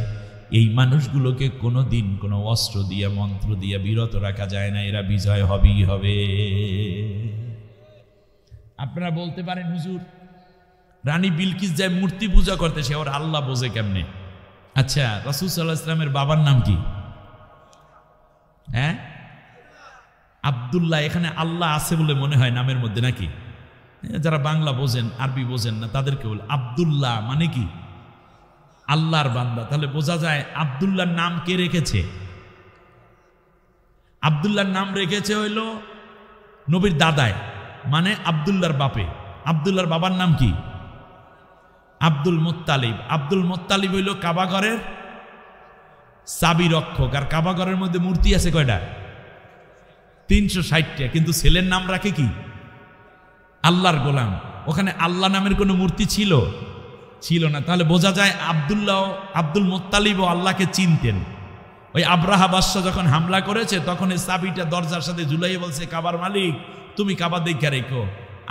এই মানুষগুলোকে কোনোদিন কোনো অস্ত্র দিয়ে, মন্ত্র দিয়ে বিরত রাখা যায় না, এরা বিজয় হবেই হবে। আপনারা বলতে পারেন হুজুর, রানী বিলকিস যায় মূর্তি পূজা করতে, সে ওর আল্লাহ বোঝে কেমনে? আচ্ছা, রাসূল সাল্লাল্লাহু আলাইহি ওয়াসাল্লামের বাবার নাম কি? হ্যাঁ, আব্দুল্লাহ। এখানে আল্লাহ আছে বলে মনে হয় নামের মধ্যে, নাকি? যারা বাংলা বোঝেন, আরবি বোঝেন না, তাদেরকে বলে আব্দুল্লাহ মানে কি? আল্লাহর বান্দা। তাহলে বোঝা যায় আব্দুল্লাহর নাম কে রেখেছে? আব্দুল্লাহর নাম রেখেছে হইল নবীর দাদায়, মানে আব্দুল্লাহর বাপে। আব্দুল্লাহর বাবার নাম কি? Abdul Muttalib. আব্দুল মুত্তালিব হইল কাবাঘরের চাবি রক্ষক। আর কাবাঘরের মধ্যে মূর্তি আছে কয়টা? 360টা। কিন্তু ছেলের নাম রাখে কি? আল্লাহর গোলাম। ওখানে আল্লাহ নামের কোনো মূর্তি ছিল না। তাহলে বোঝা যায় আব্দুল মুত্তালিবও আল্লাহকে চিনতেন। ওই আব্রাহা বাদশা যখন হামলা করেছে তখন এই চাবিটা দরজার সাথে ঝুলাইয়ে বলছে, কাবার মালিক তুমি কাবা দেখে রেখো,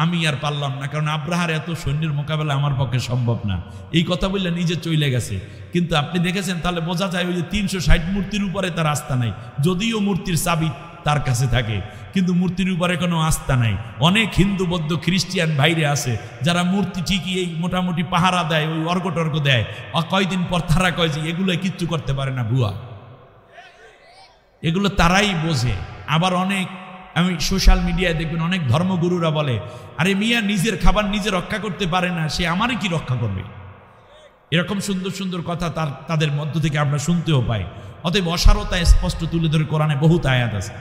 আমি আর পারলাম না, কারণ আব্রাহার এত সৈন্যের মোকাবেলা আমার পক্ষে সম্ভব না। এই কথা বললে নিজে চলে গেছে। কিন্তু আপনি দেখেছেন, তাহলে বোঝা যায় ওই যে 360 মূর্তির উপরে তার আস্থা নাই। যদিও মূর্তির চাবি তার কাছে থাকে, কিন্তু মূর্তির উপরে কোনো আস্থা নাই। অনেক হিন্দু, বৌদ্ধ, খ্রিস্টিয়ান ভাইরে আছে যারা মূর্তি ঠিকই এই মোটামুটি পাহারা দেয়, ওই অর্ঘ টর্ঘ দেয়, কয়দিন পর তারা কয় যে এগুলো কিচ্ছু করতে পারে না, ভুয়া। এগুলো তারাই বোঝে। আবার অনেক, আমি সোশ্যাল মিডিয়ায় দেখবেন অনেক ধর্মগুরুরা বলে, আরে মিয়া নিজের খাবার নিজে রক্ষা করতে পারে না, সে আমারই কি রক্ষা করবে? এরকম সুন্দর সুন্দর কথা তাদের মধ্য থেকে আমরা শুনতেও পাই। অতএব অসারতা স্পষ্ট তুলে ধরে কোরআনে বহুত আয়াত আছে।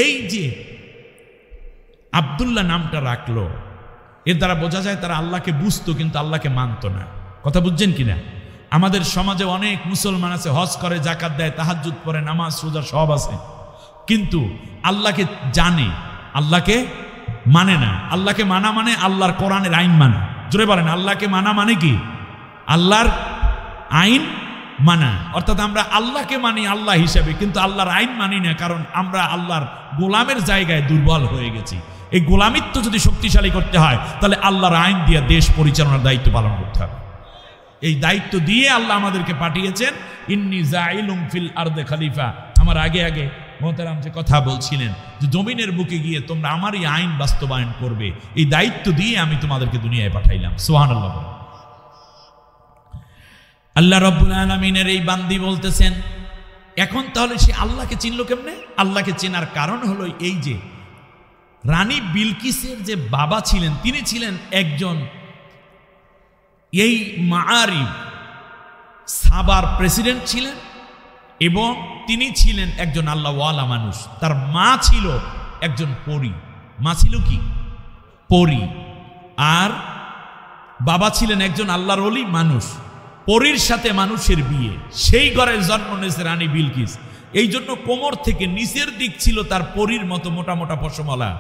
এই যে আব্দুল্লাহ নামটা রাখলো, এর দ্বারা বোঝা যায় তারা আল্লাহকে বুঝতো কিন্তু আল্লাহকে মানতো না। কথা বুঝছেন কিনা? আমাদের সমাজে অনেক মুসলমান আছে, হজ করে, জাকাত দেয়, তাহাজ্জুদ পড়ে, নামাজ রোজা সব আছে, কিন্তু আল্লাহকে জানে, আল্লাহকে মানে না। আল্লাহকে মানা মানে আল্লাহর কোরআনের আইন মানা। জোরে বলেন, আল্লাহকে মানা মানে কি? আল্লাহর আইন মানা। অর্থাৎ আমরা আল্লাহকে মানি আল্লাহ হিসাবে, কিন্তু আল্লাহর আইন মানি না, কারণ আমরা আল্লাহর গোলামের জায়গায় দুর্বল হয়ে গেছি। এই গোলামিত্ব যদি শক্তিশালী করতে হয়, তাহলে আল্লাহর আইন দিয়ে দেশ পরিচালনার দায়িত্ব পালন করতে হবে। এই দায়িত্ব দিয়ে আল্লাহ আমাদেরকে পাঠিয়েছেন, ইন্নী জাইলুম ফিল আরদে খলিফা। আমার আগে মোহতারাম যে কথা বলছিলেন যে জমিনের বুকে গিয়ে তোমরা আমারই আইন বাস্তবায়ন করবে, এই দায়িত্ব দিয়ে আমি তোমাদেরকে দুনিয়ায় পাঠাইলাম। সুবহানাল্লাহ। আল্লাহ রাব্বুল আলামিনের এই বান্দি বলতেছেন, এখন তাহলে সে আল্লাহকে চিনল কেমনে? আল্লাহকে চেনার কারণ হলো এই যে রানী বিলকিসের যে বাবা ছিলেন, তিনি ছিলেন একজন এই মাআরিব সাবার প্রেসিডেন্ট ছিলেন এবং তিনি ছিলেন একজন আল্লাহওয়ালা মানুষ। তার মা ছিল একজন পরী। মা ছিল কি? পরী। আর বাবা ছিলেন একজন আল্লাহর ওলি মানুষ। পরীর সাথে মানুষের বিয়ে, সেই ঘরে জন্ম নিয়েছে রানী বিলকিস। এই জন্য কোমর থেকে নিচের দিক ছিল তার পরীর মতো মোটা মোটা পশমওয়ালা,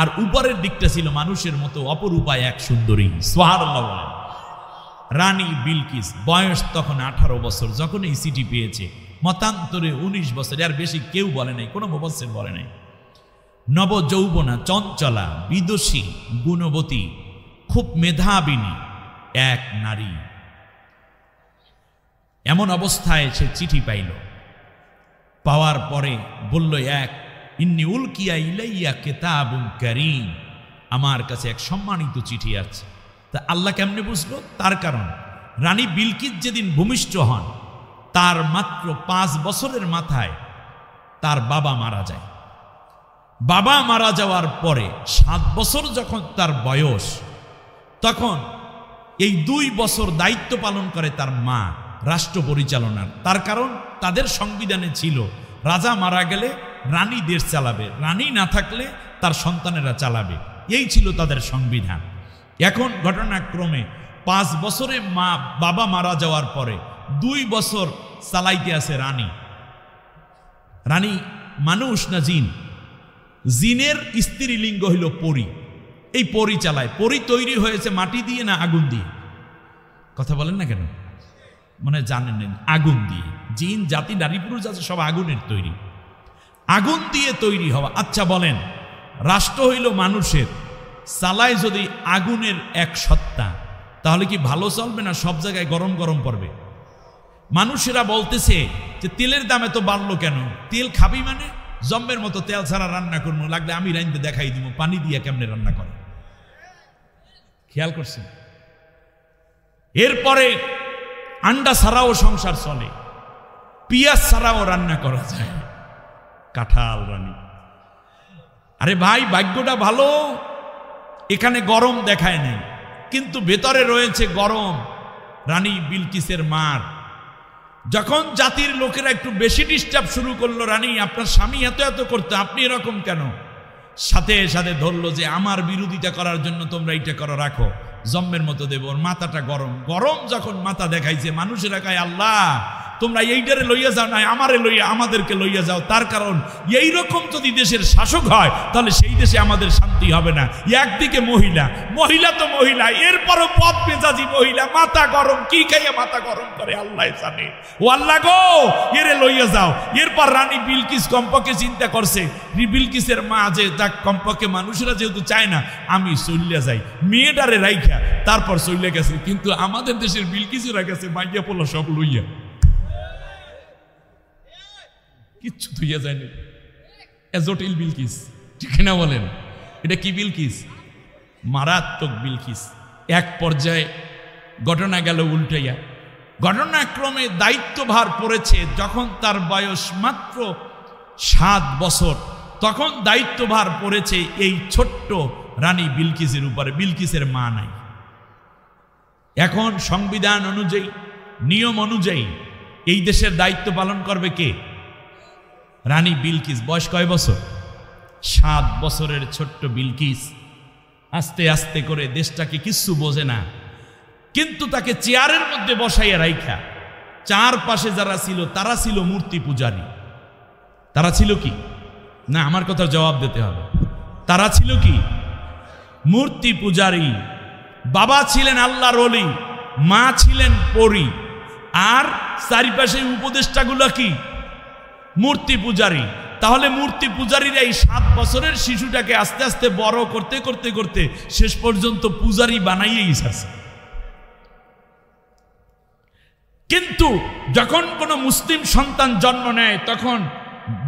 আর উপরের দিকটা ছিল মানুষের মতো অপরূপায় এক সুন্দরী। সুবহানাল্লাহ বলেন। রানী বিলকিস বয়স তখন 18 বছর যখন এই চিঠি পেয়েছে। মতান্তরে 19 বছর, আর বেশি কেউ বলে নাই, কোনো মুফাসসির বলে নাই। নবযৌবনা, চঞ্চলা, বিদুষী, গুণবতী, খুব মেধাবিনী এক নারী। এমন অবস্থায় সে চিঠি পাইল। পাওয়ার পরে বলল, এক ইন্নী উলকিয়া ইলাইয়া কিতাবুন কারীম, আমার কাছে এক সম্মানিত চিঠি আছে। তা আল্লাহ কেমনে বুঝলো? তার কারণ রানী বিলকিস যেদিন ভূমিষ্ঠ হন তার মাত্র 5 বছরের মাথায় তার বাবা মারা যায়। বাবা মারা যাওয়ার পরে 7 বছর যখন তার বয়স, তখন এই 2 বছর দায়িত্ব পালন করে তার মা রাষ্ট্র পরিচালনার। তার কারণ তাদের সংবিধানে ছিল রাজা মারা গেলে রানী দেশ চালাবে, রানী না থাকলে তার সন্তানেরা চালাবে, এই ছিল তাদের সংবিধান। এখন ঘটনাক্রমে 5 বছরে বাবা মারা যাওয়ার পরে 2 বছর চালাইতে আছে রানী। রানী মানুষ না জিন? জিনের স্ত্রীলিঙ্গ হইল পরী। এই পরী চালায়। পরী তৈরি হয়েছে মাটি দিয়ে না আগুন দিয়ে? কথা বলেন না কেন? মানে জানেন, আগুন দিয়ে। জিন জাতি, নারী পুরুষ আছে, সব আগুনের তৈরি। আগুন দিয়ে তৈরি হওয়া। আচ্ছা বলেন, রাষ্ট্র হইল মানুষের, চালায় যদি আগুনের এক সত্তা, তাহলে কি ভালো চলবে না সব জায়গায় গরম গরম পড়বে? মানুষেরা বলতেছে যে তেলের দাম এত বাড়লো কেন? তেল খাবি মানে জম্মের মতো তেল ছাড়া রান্না করবো, লাগলে আমি রাইন্দে দেখাই দিব পানি দিয়ে কেমনে রান্না করে। খেয়াল করছেন? এরপরে আন্ডা ছাড়াও সংসার চলে, পিঁয়াজ ছাড়াও রান্না করা যায়। কাঁঠাল রানী। আরে ভাই, ভাগ্যটা ভালো, এখানে গরম দেখায় নাই, কিন্তু ভেতরে রয়েছে গরম। রানী বিলকিসের মার যখন জাতির লোকেরা একটু বেশি ডিস্টার্ব শুরু করলো, রানী আপনার স্বামী এত এত করতে, আপনি এরকম কেন? সাথে সাথে ধরলো যে আমার বিরোধিতা করার জন্য তোমরা এইটা করো, রাখো, জম্মের মতো দেব। ওর মাথাটা গরম। গরম যখন মাথা দেখাইছে, মানুষেরা কয়, আল্লাহ তোমরা এইটারে লইয়া যাও, না আমারে লইয়া, আমাদেরকে লইয়া যাও। তার কারণ এইরকম যদি দেশের শাসক হয় তাহলে সেই দেশে আমাদের শান্তি হবে না। একদিকে মহিলা, মহিলা তো মহিলা, এরপরও পথ মেজাজি মহিলা, মাথা গরম, কি খাইয়া মাথা গরম করে আল্লাহ জানে। ও আল্লাহ গো, এরে লইয়া যাও। এরপর রানী বিলকিস কমপক্ষে চিন্তা করছে, বিলকিসের মা যে যাক, কমপক্ষে মানুষেরা যেহেতু চায় না, আমি চলিয়া যাই, মেয়েটারে রাইখা তারপর চলিয়া গেছে। কিন্তু আমাদের দেশের বিলকিসেরা গেছে মাইয়া পোলা সব লইয়া, কিচ্ছু তুইয়া যায়নি। জটিল বিলকিস, ঠিক না বলেন? এটা কি বিলকিস? মারাত্মক বিলকিস। এক পর্যায়ে ঘটনা গেল উল্টাইয়া। ঘটনাক্রমে দায়িত্বভার পড়েছে যখন তার বয়স মাত্র 7 বছর, তখন দায়িত্বভার পড়েছে এই ছোট্ট রানী বিলকিসের উপরে। বিলকিসের মা নাই। এখন সংবিধান অনুযায়ী, নিয়ম অনুযায়ী এই দেশের দায়িত্ব পালন করবে কে? রানী বিলকিস। বয়স কয় বছর? 7 বছরের ছোট্ট বিলকিস আস্তে আস্তে করে, দেশটাকে কিচ্ছু বোঝে না, কিন্তু তাকে চেয়ারের মধ্যে বসাইয়া রাইখা চারপাশে যারা ছিল তারা ছিল মূর্তি পূজারী। তারা ছিল কি? না, আমার কথার জবাব দিতে হবে। তারা ছিল কি? মূর্তি পূজারী। বাবা ছিলেন আল্লাহর ওলি, মা ছিলেন পরী, আর চারিপাশে উপদেষ্টাগুলো কি? মূর্তি পূজারী। তাহলে মূর্তি পূজারীরা এই 7 বছরের শিশুটাকে আস্তে আস্তে বড় করতে করতে করতে শেষ পর্যন্ত পূজারী বানাইয়েই ছাড়ছে। কিন্তু যখন কোনো মুসলিম সন্তান জন্ম নেয়, তখন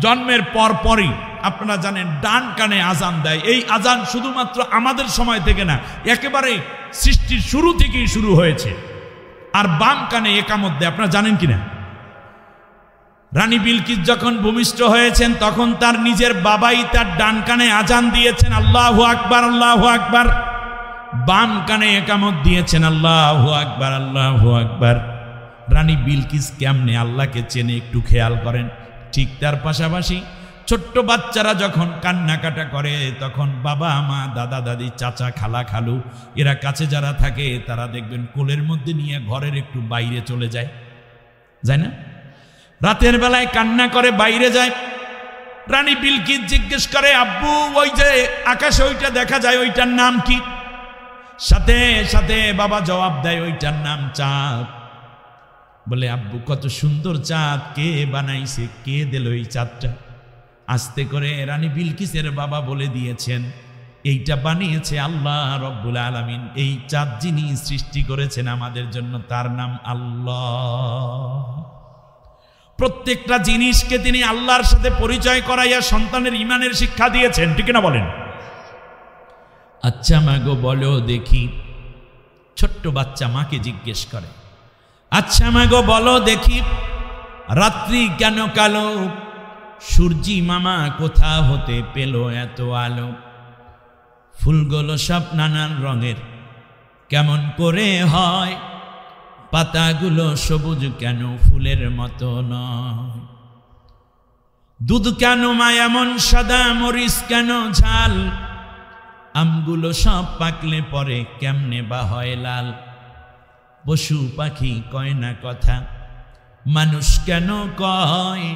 জন্মের পরই আপনারা জানেন ডান কানে আজান দেয়। এই আজান শুধুমাত্র আমাদের সময় থেকে না, একেবারে সৃষ্টির শুরু থেকেই শুরু হয়েছে। আর বাম কানে একামত দেয়। আপনারা জানেন কিনা? রানী বিলকিস যখন ভূমিষ্ঠ হয়েছেন তখন তার নিজের বাবাই তার ডান কানে আজান দিয়েছেন, আল্লাহু আকবার, আল্লাহু আকবার। বাম কানে একামত দিয়েছেন, আল্লাহু আকবার, আল্লাহু আকবার। রানী বিলকিস কেমনে আল্লাহকে চেনে একটু খেয়াল করেন। ঠিক তার পাশাপাশি ছোট্ট বাচ্চারা যখন কান্নাকাটা করে তখন বাবা মা দাদা দাদি চাচা খালা খালু এরা কাছে যারা থাকে তারা দেখবেন কোলের মধ্যে নিয়ে ঘরের একটু বাইরে চলে যায় না? রাতের বেলায় কান্না করে বাইরে যায়। রানী বিলকিস জিজ্ঞেস করে, আব্বু ওই যে আকাশে ওইটা দেখা যায় ওইটার নাম কি? সাথে সাথে বাবা জবাব দেয়, ওইটার নাম চাঁদ। বলে, আব্বু কত সুন্দর চাঁদ, কে বানাইছে, কে দিল এই চাঁদটা? আস্তে করে রানী বিলকিসের বাবা বলে দিয়েছেন, এইটা বানিয়েছে আল্লাহ রব্বুল আলামিন। এই চাঁদ যিনি সৃষ্টি করেছেন আমাদের জন্য তার নাম আল্লাহ। প্রত্যেকটা জিনিসকে তিনি আল্লাহর সাথে পরিচয় করাইয়া সন্তানের ঈমানের শিক্ষা দিয়েছেন, ঠিক না বলেন? আচ্ছা মা গো বলো দেখি, ছোট্ট বাচ্চা মাকে জিজ্ঞেস করে, আচ্ছা মা গো বলো দেখি, রাত্রি কেন কালো? সূর্যি মামা কোথা হতে পেল এত আলো? ফুলগুলো সব নানান রঙের কেমন করে হয়? পাতাগুলো সবুজ কেন ফুলের মতো নয়? দুধ কেন মা এমন সাদা, মরিচ কেন ঝাল? আমগুলো সব পাকলে পরে কেমনে বা হয় লাল? পশু পাখি কয় না কথা, মানুষ কেন কয়?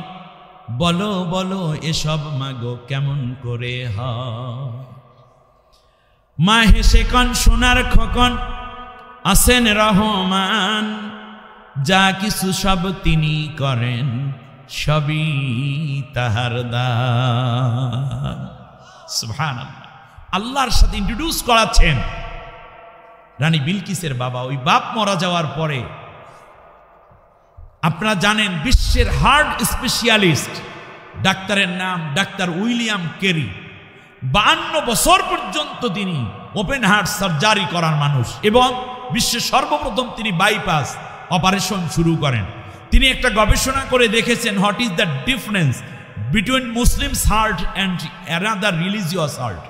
বলো বলো এসব মাগো কেমন করে হয়? মা হেসে কন সোনার খোকন, আছেন রহমান, যা কিছু সব তিনি করেন সবই তাহার দান। সুবহানাল্লাহ। আল্লাহর সাথে ইন্ট্রোডিউস করাচ্ছেন রানী বিলকিসের বাবা। ওই বাপ মারা যাওয়ার পরে আপনারা জানেন বিশ্বের হার্ট স্পেশালিস্ট ডাক্তারের নাম ডাক্তার উইলিয়াম কেরি। 52 বছর পর্যন্ত তিনি ওপেন হার্ট সার্জারি করার মানুষ এবং বিশ্বের সর্বপ্রথম তিনি বাইপাস অপারেশন শুরু করেন। তিনি একটা গবেষণা করে দেখেছেন what is the difference between Muslims heart and another religious heart.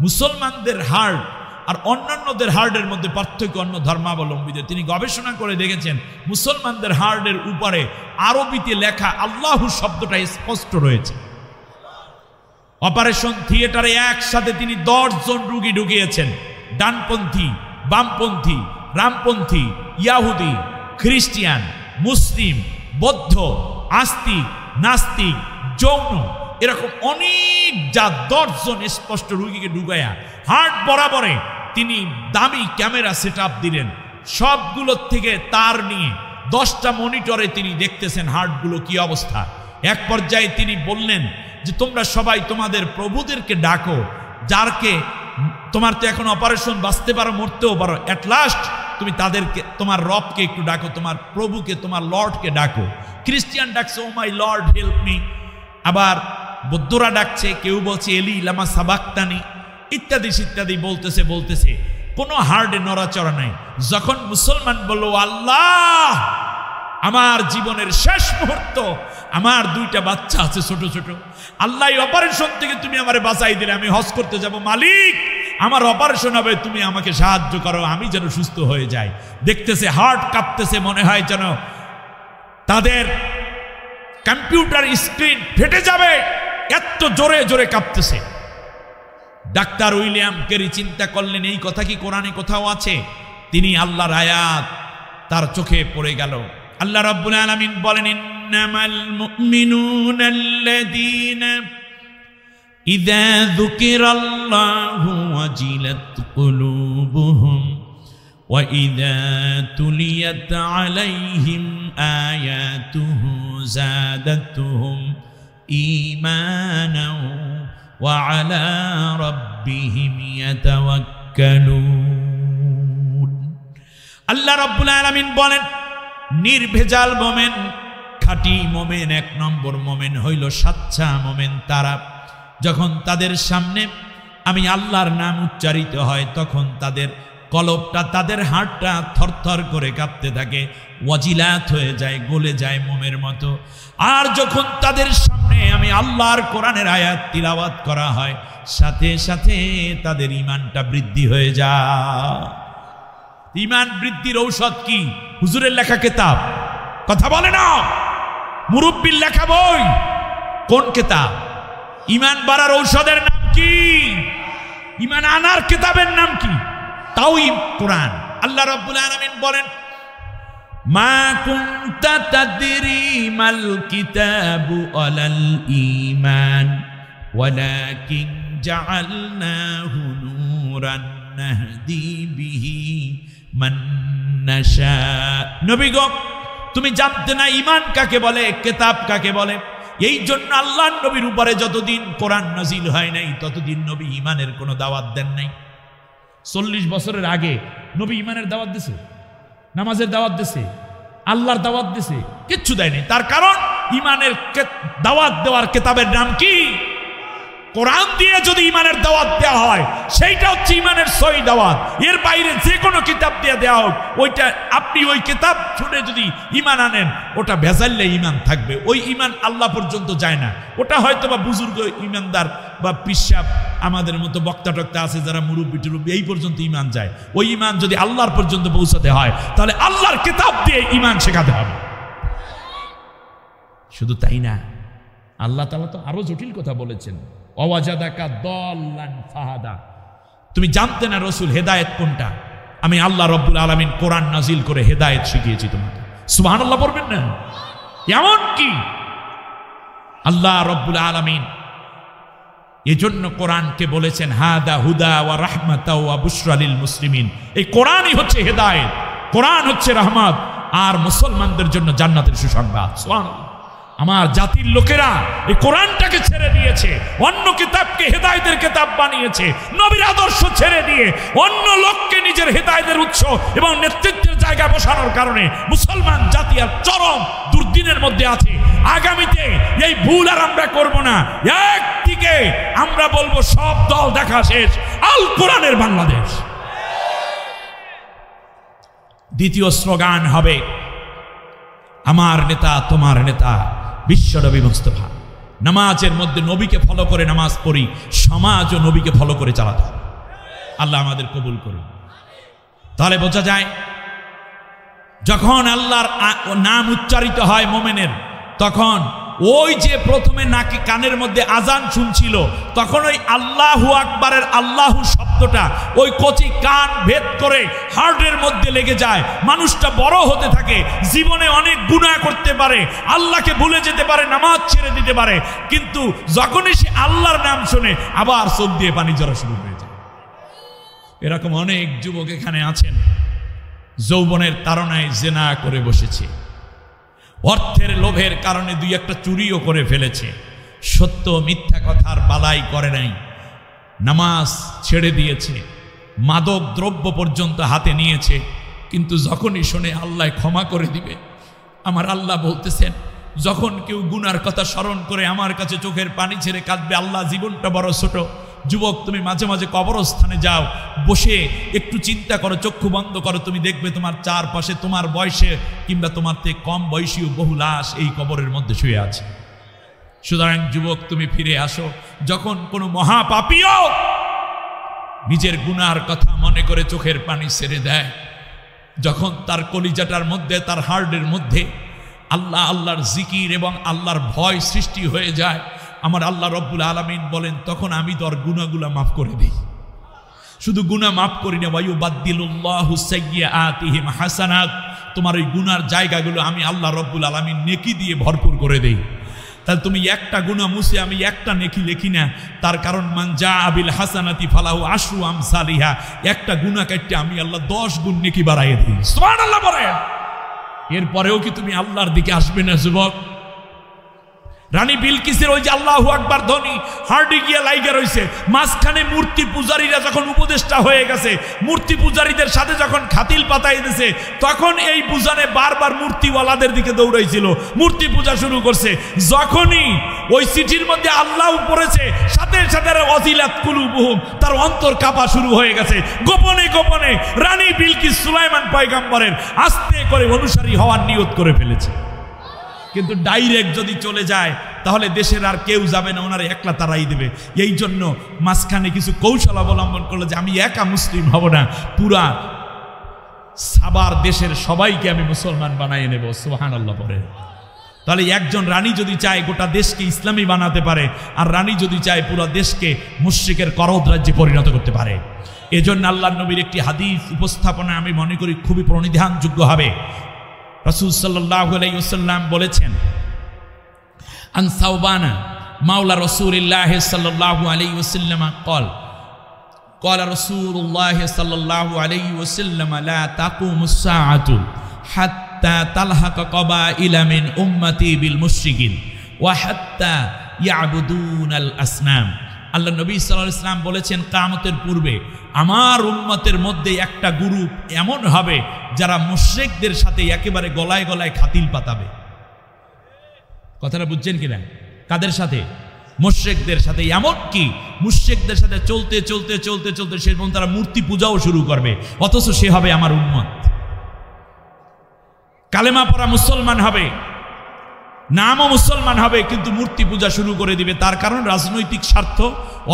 মুসলমানদের হার্ট আর অন্যান্যদের হার্টের মধ্যে পার্থক্য অন্য ধর্মাবলম্বীদের। তিনি গবেষণা করে দেখেছেন মুসলমানদের হার্টের উপরে আরবিতে লেখা আল্লাহু শব্দটা স্পষ্ট রয়েছে। অপারেশন থিয়েটারে একসাথে তিনি 10 জন রোগী ঢুকিয়েছেন, ডানপন্থী, বামপন্থী, রামপন্থী, ইয়াহুদি, খ্রিস্টিয়ান, মুসলিম, বৌদ্ধ, আস্তিক, নাস্তিক, যৌন, এরকম অনেক যা 10 জন স্পষ্ট রোগীকে ঢুকায়া হার্ট বরাবরে তিনি দামি ক্যামেরা সেট আপ দিলেন। সবগুলোর থেকে তার নিয়ে 10টা মনিটরে তিনি দেখতেছেন হার্টগুলো কি অবস্থা। এক পর্যায়ে তিনি বললেন যে তোমরা সবাই তোমাদের প্রভুদেরকে ডাকো, যারকে তোমার তো এখন অপারেশন বাঁচতে পারো, মরতেও পারো, অ্যাট লাস্ট তুমি তাদেরকে তোমার রবকে একটু ডাকো, তোমার প্রভুকে, তোমার লর্ডকে ডাকো। খ্রিস্টিয়ান ডাকছে ও মাই লর্ড হেল্প মি, আবার বৌদ্ধরা ডাকছে, কেউ বলছে এলি লামা সাবাক্তানি, ইত্যাদি ইত্যাদি বলতেছে কোনো হার্টে নড়াচড়া নাই। যখন মুসলমান বলল আল্লাহ আমার জীবনের শেষ মুহূর্ত, আমার 2টা বাচ্চা আছে ছোট ছোট, আল্লাহ অপারেশন থেকে তুমি আমারে বাঁচাই দিলে, আমি হজ করতে যাব, মালিক আমার অপারেশন হবে, তুমি আমাকে সাহায্য করো, আমি যেন সুস্থ হয়ে যাই। দেখতেছে হার্ট কাঁপতেছে, মনে হয় যেন তাদের কম্পিউটার স্ক্রিন ফেটে যাবে, এত জোরে জোরে কাঁপতেছে। ডাক্তার উইলিয়াম কেরি চিন্তা করলেন এই কথা কি কোরআনে কোথাও আছে? তিনি আল্লাহর আয়াত তার চোখে পড়ে গেল। আল্লাহ রাব্বুল আলামিন বলেন ইন্নামাল মুমিনুনাল্লাযীনা ইযা যুকিরাল্লাহু ওয়াজিলাত কুলুবুহুম ওয়া ইযা তুলিয়াত আলাইহিম আয়াতুহু যাদাতুহুম ঈমানাও ওয়া আলা রাব্বিহিম ইয়াতাওয়াক্কালুন। আল্লাহ রাব্বুল আলামিন বলেন নির্ভেজাল মোমেন, খাঁটি মোমেন, 1 নম্বর মোমেন হইল সাচ্চা মোমেন তারা, যখন তাদের সামনে আমি আল্লাহর নাম উচ্চারিত হয় তখন তাদের কলবটা তাদের হাড়টা থরথর করে কাঁপতে থাকে, ওয়াজিলাত হয়ে যায়, গলে যায় মোমের মতো। আর যখন তাদের সামনে আমি আল্লাহর কোরআনের আয়াত তিলাওয়াত করা হয়, সাথে সাথে তাদের ঈমানটা বৃদ্ধি হয়ে যায়। ঈমান বৃদ্ধির ঔষধ কি? হুজুরের লেখা কিতাব, কথা বলে না, মুরব্বির লেখা বই, কোন কিতাব? ঈমান বাড়ার ঔষধের নাম কি? ঈমান আনার কিতাবের নাম কি? তাও কোরআন। আল্লাহ রাব্বুল আলামিন বলেন, মা কুনতা তাদরি মাল কিতাবু ওয়ালাল ঈমান ওয়ালাকিন জাআলনাহু নূরান নাহদি বিহি মান নাশা। নবী গো, তুমি জানতে না ঈমান কাকে বলে, কিতাব কাকে বলে। এই জন্য আল্লাহর নবীর উপরে যতদিন কোরআন নাজিল হয় নাই ততদিন নবী ঈমানের কোনো দাওয়াত দেন নাই। 40 বছরের আগে নবী ঈমানের দাওয়াত দিছে, নামাজের দাওয়াত দিছে, আল্লাহর দাওয়াত দিছে? কিচ্ছু দেয়নি। তার কারণ ঈমানের দাওয়াত দেওয়ার কিতাবের নাম কি? কোরআন দিয়ে যদি ঈমানের দাওয়াত দেওয়া হয় সেইটা হচ্ছে ঈমানের সহি দাওয়াত। এর বাইরে যে কোনো কিতাব দিয়ে দেওয়া হোক, ওইটা আপনি ওই কিতাব শুনে যদি ঈমান আনেন, ওটা ভেজাল্লে ঈমান থাকবে, ওই ঈমান আল্লাহ পর্যন্ত যায় না। ওটা হয়তো বা বুজুর্গ ঈমানদার বা পিসাব আমাদের মতো বক্তা টক্তা আছে যারা মুরব্বি টুরব্বি, এই পর্যন্ত ঈমান যায়। ওই ঈমান যদি আল্লাহর পর্যন্ত পৌঁছাতে হয় তাহলে আল্লাহর কিতাব দিয়ে ঈমান শেখাতে হবে। শুধু তাই না, আল্লাহ তাআলা তো আরো জটিল কথা বলেছেন, ওয়াজাদাকা দাল্লান ফাহাদা। তুমি জানতে না রাসূল হেদায়েত কোনটা? আমি আল্লাহ রাব্বুল আলামিন কোরআন নাজিল করে হেদায়েত শিখিয়েছি তোমাকে। সুবহানাল্লাহ পড়বেন না? এমন কি আল্লাহ রাব্বুল আলামিন এজন্য কোরআনকে বলেছেন হাদা হুদা ওয়া রাহমাতা ওয়া বুশরা লিল মুসলিমিন। এই কোরআনই হচ্ছে হেদায়েত, কোরআন হচ্ছে রহমত, আর মুসলমানদের জন্য জান্নাতের সুসংবাদ। সুবহানাল্লাহ। আমার জাতির লোকেরা এই কোরআনটাকে ছেড়ে দিয়েছে, অন্য কিতাবকে হেদায়েতের কিতাব বানিয়েছে। নবীর আদর্শ ছেড়ে দিয়ে অন্য লোককে নিজের হেদায়েতের উৎস এবং নেতৃত্বের জায়গায় বসানোর কারণে মুসলমান জাতি আর চরম দুর্দিনের মধ্যে আছে। আগামীতে এই ভুল আর আমরা করব না। একদিকে আমরা বলবো সব দল দেখা শেষ, আল কোরআনের বাংলাদেশ। দ্বিতীয় স্লোগান হবে আমার নেতা তোমার নেতা বিশ্বনবী মুস্তাফা। নামাজের মধ্যে নবীকে ফলো করে নামাজ পড়ি, সমাজ ও নবীকে ফলো করে চালাতে হবে। আল্লাহ আমাদের কবুল করুন। তাহলে বোঝা যায় যখন আল্লাহর নাম উচ্চারিত হয় মোমেনের, তখন ওই যে প্রথমে নাকি কানের মধ্যে আজান শুনছিল, তখন ওই আল্লাহু আকবারের আল্লাহু শব্দটা ওই কচি কান ভেদ করে হার্টের মধ্যে লেগে যায়। মানুষটা বড় হতে থাকে, জীবনে অনেক গুনাহ করতে পারে, আল্লাহকে ভুলে যেতে পারে, নামাজ ছেড়ে দিতে পারে, কিন্তু যখনই সে আল্লাহর নাম শোনে আবার চোখ দিয়ে পানি ঝরা শুরু হয়ে যায়। এরকম অনেক যুবক এখানে আছেন যৌবনের তাড়নায় জিনা করে বসেছে, অর্থের লোভের কারণে দুই একটা চুরিও করে ফেলেছে, সত্য মিথ্যা কথার বালাই করে নাই, নামাজ ছেড়ে দিয়েছে, মাদক দ্রব্য পর্যন্ত হাতে নিয়েছে, কিন্তু যখনই শোনে আল্লাহ ক্ষমা করে দিবে, আমার আল্লাহ বলতেছেন যখন কেউ গুনার কথা স্মরণ করে আমার কাছে চোখের পানি ছেড়ে কাঁদবে, আল্লাহ জীবনটা বড় ছোট। যুবক, তুমি মাঝে মাঝে কবরস্থানে যাও, বসে একটু চিন্তা করো, চক্ষু বন্ধ করো, তুমি দেখবে তোমার চারপাশে তোমার বয়সে কিংবা তোমার থেকে কম বয়সীও বহু লাশ এই কবরের মধ্যে শুয়ে আছে। সুতরাং যুবক, তুমি ফিরে আসো। যখন কোনো মহাপাপীও নিজের গুনার কথা মনে করে চোখের পানি ছেড়ে দেয়, যখন তার কলিজাটার মধ্যে, তার হার্টের মধ্যে আল্লাহ আল্লাহর জিকির এবং আল্লাহর ভয় সৃষ্টি হয়ে যায়, আমার আল্লাহ রব্বুল আলামিন বলেন তখন আমি তোর গুনাহগুলো মাফ করে দিই। শুধু গুনাহ মাফ করি না, ওয়ায়ুবাদদিলুল্লাহু সাইয়্যাতিহিম হাসানাত, তোমার ওই গুনার জায়গাগুলো আমি আল্লাহ রব্বুল আলামিন নেকি দিয়ে ভরপুর করে দেই। তাহলে তুমি একটা গুনাহ মুছে আমি একটা নেকি লিখি না, তার কারণ মান জাআ বিল হাসানাতি ফালাহু আশরু আমসালিহা, একটা গুনাহ কাটতে আমি আল্লাহ 10 গুণ নেকি বাড়াইয়ে দিই। সুবহানাল্লাহ বলেন। এরপরেও কি তুমি আল্লাহর দিকে আসবে না যুবক? রানী বিলকিসের ওই যে আল্লাহু আকবার ধ্বনি হার্ডি গিয়া লাইগা রইছে, মাঝখানে মূর্তি পূজারীরা যখন উপদেষ্টা হয়ে গেছে, মূর্তি পূজারীদের সাথে যখন খাতিল পাতাই দিয়েছে, তখন এই বুজানে বারবার মূর্তিওয়ালাদের দিকে দৌড়াইছিল, মূর্তি পূজা শুরু করছে। যখনই ওই চিঠির মধ্যে আল্লাহ পড়েছে, সাথে সাথে অজিলাত কুলুবুহুম, তার অন্তর কাঁপা শুরু হয়ে গেছে। গোপনে গোপনে রানী বিলকিস সুলাইমান পয়গম্বরের আস্তে করে অনুসারী হওয়ার নিয়ত করে ফেলেছে। কিন্তু ডাইরেক্ট যদি চলে যায় তাহলে দেশের আর কেউ যাবে না, ওনারা একলা তারাই দেবে। এই জন্য মাঝখানে কিছু কৌশল অবলম্বন করলো যে আমি একা মুসলিম হব না, পুরা সাবার দেশের সবাইকে আমি মুসলমান বানাই নেব। সুবহানাল্লাহ পড়ে। তাহলে একজন রানী যদি চায় গোটা দেশকে ইসলামী বানাতে পারে, আর রানী যদি চায় পুরো দেশকে মুশরিকের করদ-রাজ্যে পরিণত করতে পারে। এজন্য আল্লাহর নবীর একটি হাদিস উপস্থাপনা আমি মনে করি খুবই প্রণিধানযোগ্য হবে। রাসূল সাল্লাল্লাহু আলাইহি ওয়াসাল্লাম বলেছেন, আন সাওবানা মাওলা রাসূলিল্লাহ সাল্লাল্লাহু আলাইহি ওয়াসাল্লাম قال قال رسول الله صلى الله عليه وسلم لا تقوم الساعة حتى تلحق قبائل من أمتي بالمشركين وحتى يعبدون الأصنام। আল্লাহ নবী সাল্লাল্লাহু আলাইহি ওয়াসাল্লাম বলেছেন, কিয়ামতের পূর্বে আমার উম্মতের মধ্যে একটা গ্রুপ এমন হবে যারা মুশরিকদের সাথে একেবারে গলায় গলায় খাতিল পাতাবে। কথাটা বুঝছেন কিনা? কাদের সাথে? মুশরিকদের সাথে। এমন কি মুশরিকদের সাথে চলতে চলতে চলতে চলতে শেষ পর্যন্ত তারা মূর্তি পূজাও শুরু করবে, অথচ সে হবে আমার উম্মত। কালেমা পড়া মুসলমান হবে, নামও মুসলমান হবে, কিন্তু মূর্তি পূজা শুরু করে দিবে। তার কারণ রাজনৈতিক স্বার্থ,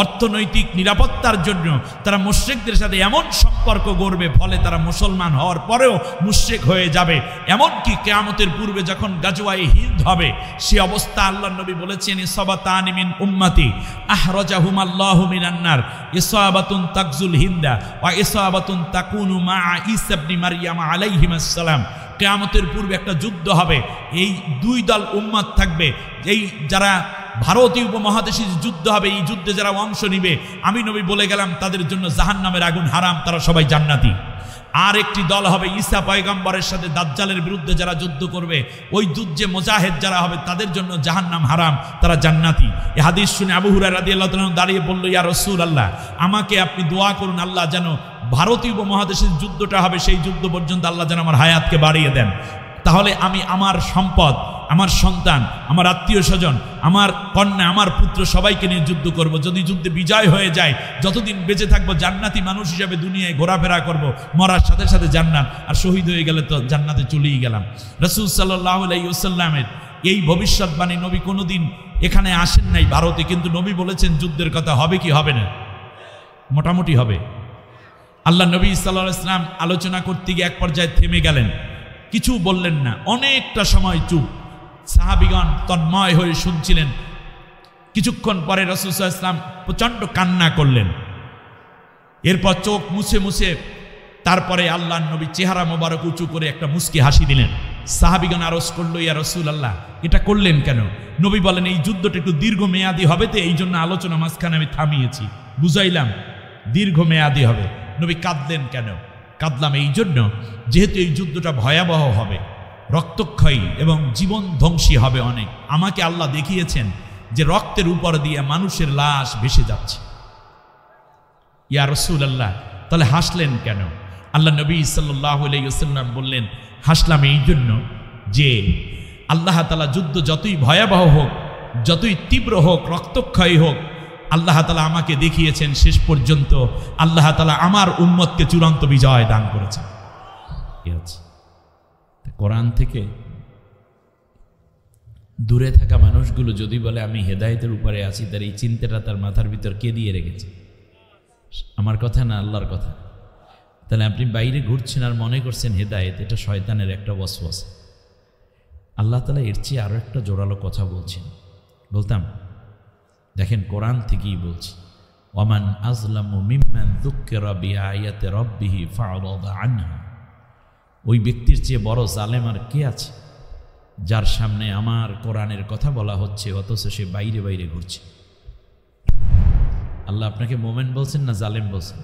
অর্থনৈতিক নিরাপত্তার জন্য তারা মুশরিকদের সাথে এমন সম্পর্ক গড়বে, ফলে তারা মুসলমান হওয়ার পরেও মুশরিক হয়ে যাবে। এমনকি কিয়ামতের পূর্বে যখন গাজওয়ায়ে হিন্দ হবে, সে অবস্থা আল্লাহর নবী বলেছেন, ইসাবাতানি মিন উম্মতি আহরাজাহুমাল্লাহু মিনান নার, ইসাবাতুন তাকজুল হিন্দা ওয়া ইসাবাতুন তাকুনু মা ঈসা ইবনে মারইয়াম আলাইহিস সালাম। কিয়ামতের পূর্বে একটা যুদ্ধ হবে, এই দুই দল উম্মত থাকবে, এই যারা ভারতীয় উপমহাদেশে যুদ্ধ হবে, এই যুদ্ধে যারা অংশ নিবে, আমি নবী বলে গেলাম তাদের জন্য জাহান্নামের আগুন হারাম, তারা সবাই জান্নাতি। আর একটি দল হবে ঈসা পয়গম্বরের সাথে দাজ্জালের বিরুদ্ধে যারা যুদ্ধ করবে, ওই যুদ্ধে মুজাহিদ যারা হবে তাদের জন্য জাহান্নাম হারাম, তারা জান্নাতি। এই হাদিস শুনে আবু হুরায়রা রাদিয়াল্লাহু তাআলা দাঁড়িয়ে বলল, ইয়া রাসূলুল্লাহ, আমাকে আপনি দোয়া করুন, আল্লাহ যেন ভারতীয় উপমহাদেশের যুদ্ধটা হবে সেই যুদ্ধ পর্যন্ত আল্লাহ যেন আমার হায়াতকে বাড়িয়ে দেন, তাহলে আমি আমার সম্পদ, আমার সন্তান, আমার আত্মীয় স্বজন, আমার কন্যা, আমার পুত্র সবাইকে নিয়ে যুদ্ধ করব। যদি যুদ্ধে বিজয় হয়ে যায়, যতদিন বেঁচে থাকবো জান্নাতি মানুষ হিসাবে দুনিয়ায় ঘোরাফেরা করব, মরার সাথে সাথে জান্নাত, আর শহীদ হয়ে গেলে তো জান্নাতে চলেই গেলাম। রাসূল সাল্লাল্লাহু আলাইহি ওয়াসাল্লামের এই ভবিষ্যৎবাণী নবী কোনোদিন এখানে আসেন নাই ভারতে, কিন্তু নবী বলেছেন যুদ্ধের কথা হবে কি হবে না? মোটামুটি হবে। আল্লাহ নবী সাল্লাল্লাহু আলাইহি ওয়াসাল্লাম আলোচনা করতে গিয়ে এক পর্যায়ে থেমে গেলেন, কিছু বললেন না, অনেকটা সময় চুপ। সাহাবীগণ তন্ময় হয়ে শুনছিলেন। কিছুক্ষণ পরে রাসূল সাল্লাল্লাহু আলাইহি ওয়াসাল্লাম প্রচণ্ড কান্না করলেন। এরপর চোখ মুছে মুছে তারপরে আল্লাহর নবী চেহারা মোবারক উঁচু করে একটা মুস্কি হাসি দিলেন। সাহাবীগণ আরজ করল, ইয়া রাসূলুল্লাহ, এটা করলেন কেন? নবী বলেন, এই যুদ্ধটা একটু দীর্ঘমেয়াদী হবে, তো এই জন্য আলোচনা মাঝখানে আমি থামিয়েছি, বুঝাইলাম দীর্ঘমেয়াদী হবে। নবী কাঁদলেন কেন? কাঁদলাম এই জন্য, যেহেতু এই যুদ্ধটা ভয়াবহ হবে, রক্তক্ষয়ী এবং জীবন ধ্বংসী হবে অনেক। আমাকে আল্লাহ দেখিয়েছেন যে রক্তের উপর দিয়ে মানুষের লাশ ভেসে যাচ্ছে। ইয়া রাসূলুল্লাহ, তাহলে হাসলেন কেন? আল্লাহ নবী সাল্লাল্লাহু আলাইহি ওয়াসাল্লাম বললেন, হাসলাম এই জন্য যে আল্লাহ তাআলা যুদ্ধ যতই ভয়াবহ হোক, যতই তীব্র হোক, রক্তক্ষয়ী হোক, আল্লাহ তাআলা আমাকে দেখিয়েছেন শেষ পর্যন্ত আল্লাহ তাআলা আমার উম্মতকে চূড়ান্ত বিজয় দান করেছেন। কোরআন থেকে দূরে থাকা মানুষগুলো যদি বলে আমি হেদায়েতের উপরে আছি, তার এই চিন্তাটা তার মাথার ভিতর কে দিয়ে রেখেছে? আমার কথা না, আল্লাহর কথা। তাহলে আপনি বাইরে ঘুরছেন আর মনে করছেন হেদায়েত, এটা শয়তানের একটা ওয়াসওয়াসা। আল্লাহ তাআলা এর চেয়ে আরো একটা জোরালো কথা বলছেন, বলতাম দেখেন কোরআন থেকেই বলছি, ওয়ামান আযলামু মিম্মান যুক্কিরা বিআয়াতি রাব্বিহি ফাআরাদা আনহা। ওই ব্যক্তির চেয়ে বড় জালেম আর কে আছে, যার সামনে আমার কোরআনের কথা বলা হচ্ছে অথচ সে বাইরে বাইরে ঘুরছে। আল্লাহ আপনাকে মোমেন বলছেন না জালেম বলছেন?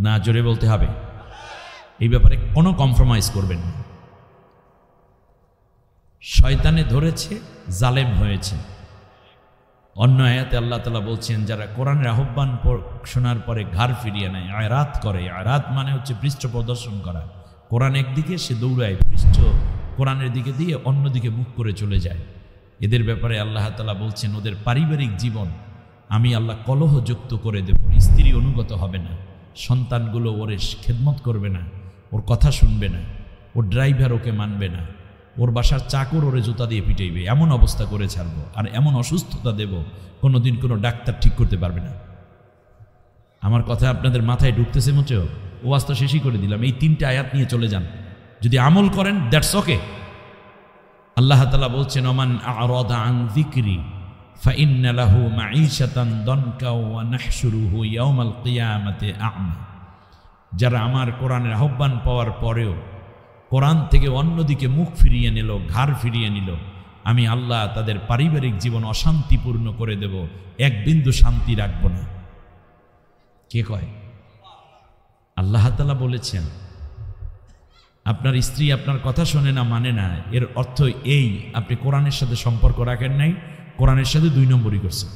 না, জোরে বলতে হবে। এই ব্যাপারে কোনো কম্প্রোমাইজ করবেন না। শয়তানে ধরেছে, জালেম হয়েছে, অন্য আয়াতে আল্লাহ তাআলা বলছেন যারা কোরআনের আহ্বান শোনার পরে ঘাড় ফিরিয়ে নেয়, আয়রাত করে। আয়রাত মানে হচ্ছে পৃষ্ঠ প্রদর্শন করা। কোরআন একদিকে সে দৌড়ায়, পৃষ্ঠ কোরআনের দিকে দিয়ে অন্যদিকে মুখ করে চলে যায়। এদের ব্যাপারে আল্লাহ তাআলা বলছেন ওদের পারিবারিক জীবন আমি আল্লাহ কলহযুক্ত করে দেব। স্ত্রী অনুগত হবে না, সন্তানগুলো ওর খেদমত করবে না, ওর কথা শুনবে না, ওর ড্রাইভার ওকে মানবে না, ওর বাসার চাকর ওরে জুতা দিয়ে পিটাইবে, এমন অবস্থা করে ছাড়বো। আর এমন অসুস্থতা দেব কোনোদিন কোনো ডাক্তার ঠিক করতে পারবে না। আমার কথা আপনাদের মাথায় ঢুকতেছে মোটেও? ওয়াজ তো শেষই করে দিলাম। এই 3টে আয়াত নিয়ে চলে যান, যদি আমল করেন দ্যাটস ওকে। আল্লাহ তাআলা বলছেন ওমান আ'রাদা আন যিকরি ফাইন্না লাহু মাঈশাতান দানকা ওয়া নাহশুরুহু ইয়াওমাল কিয়ামাতি আ'মা। যারা আমার কোরআনের আহ্বান পাওয়ার পরেও কোরআন থেকে অন্যদিকে মুখ ফিরিয়ে নিল, ঘাড় ফিরিয়ে নিল, আমি আল্লাহ তাদের পারিবারিক জীবন অশান্তিপূর্ণ করে দেব, এক বিন্দু শান্তি রাখব না। কে কয়? আল্লাহ তাআলা বলেছেন। আপনার স্ত্রী আপনার কথা শোনে না, মানে না, এর অর্থ এই আপনি কোরআনের সাথে সম্পর্ক রাখেন নাই, কোরআনের সাথে 2 নম্বরই করছেন।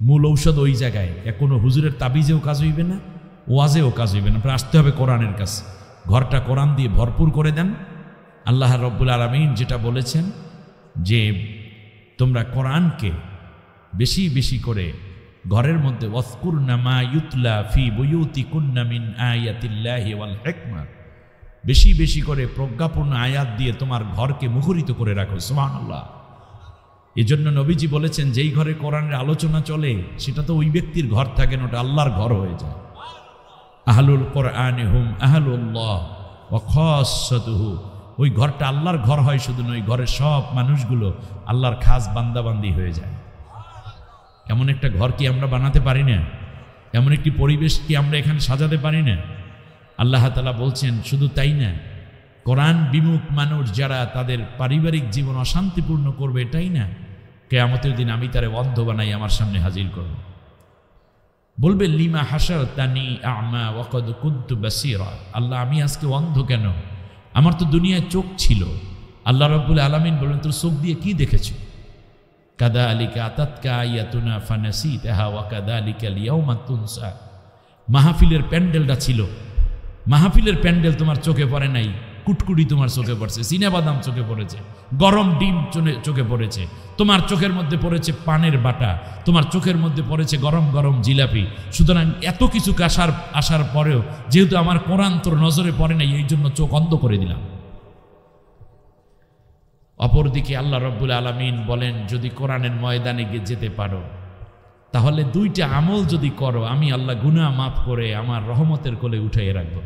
মূল ঔষধ ওই জায়গায়। কোনো হুজুরের তাবিজেও কাজ হইবে না, ওয়াজেও কাজ হইবে না। আপনার আসতে হবে কোরআনের কাছে। ঘরটা কোরআন দিয়ে ভরপুর করে দেন। আল্লাহ রব্বুল আলামিন যেটা বলেছেন যে তোমরা কোরআনকে বেশি বেশি করে ঘরের মধ্যে ওয়াজকুরনা মা ইউতলা ফি বুয়ুতিকুন্না মিন আয়াতিল্লাহি ওয়াল হিকমা, বেশি বেশি করে প্রজ্ঞাপূর্ণ আয়াত দিয়ে তোমার ঘরকে মুখরিত করে রাখো। সুবহানাল্লাহ। এজন্য নবীজি বলেছেন যেই ঘরে কোরআনের আলোচনা চলে সেটা তো ওই ব্যক্তির ঘর থাকে না, ওটা আল্লাহর ঘর হয়ে যায়। আহলুল কোরআন হুম আহলুল্লাহ ওয়া খাসাতুহু। ওই ঘরটা আল্লাহর ঘর হয় শুধু নয়, ঘরের সব মানুষগুলো আল্লাহর খাস বান্দাবান্দি হয়ে যায়। এমন একটা ঘর কি আমরা বানাতে পারি না? এমন একটি পরিবেশ কি আমরা এখানে সাজাতে পারি না? আল্লাহ তাআলা বলছেন শুধু তাই না, কোরআন বিমুখ মানুষ যারা তাদের পারিবারিক জীবন অশান্তিপূর্ণ করবে এটাই না, কিয়ামতের দিন আমি তারে অন্ধ বানাই আমার সামনে হাজির করব। বলবে লিমা হাশারতানি আ'মা ওয়া ক্বাদ কুনতু বাসীরা। আল্লাহ আমি আজকে অন্ধ কেন? আমার তো দুনিয়ায় চোখ ছিল। আল্লাহ রাব্বুল আলামিন বলেন তোর চোখ দিয়ে কি দেখেছো? কাযালিকা আতাতকা আয়াতুনা ফানাসিতাহা ওয়া কাযালিকাল ইয়াওমা তুনসা। মাহফিলের প্যান্ডেলটা ছিল, মাহফিলের প্যান্ডেল তোমার চোখে পড়ে নাই, কুটকুটি তোমার চোখে পড়ছে, সিনেবাদাম চোখে পড়েছে, গরম ডিম চোখে পড়েছে, তোমার চোখের মধ্যে পড়েছে পানের বাটা, তোমার চোখের মধ্যে পড়েছে গরম গরম জিলাপি। সুতরাং এত কিছু আসার পরেও যেহেতু আমার কোরআন তোর নজরে পড়ে নাই, এই জন্য চোখ অন্ধ করে দিলাম। অপরদিকে আল্লাহ রব্বুল আলামিন বলেন যদি কোরআনের ময়দানে গিয়ে যেতে পারো তাহলে 2টা আমল যদি করো আমি আল্লাহ গুনাহ মাফ করে আমার রহমতের কোলে উঠাইয়ে রাখবো।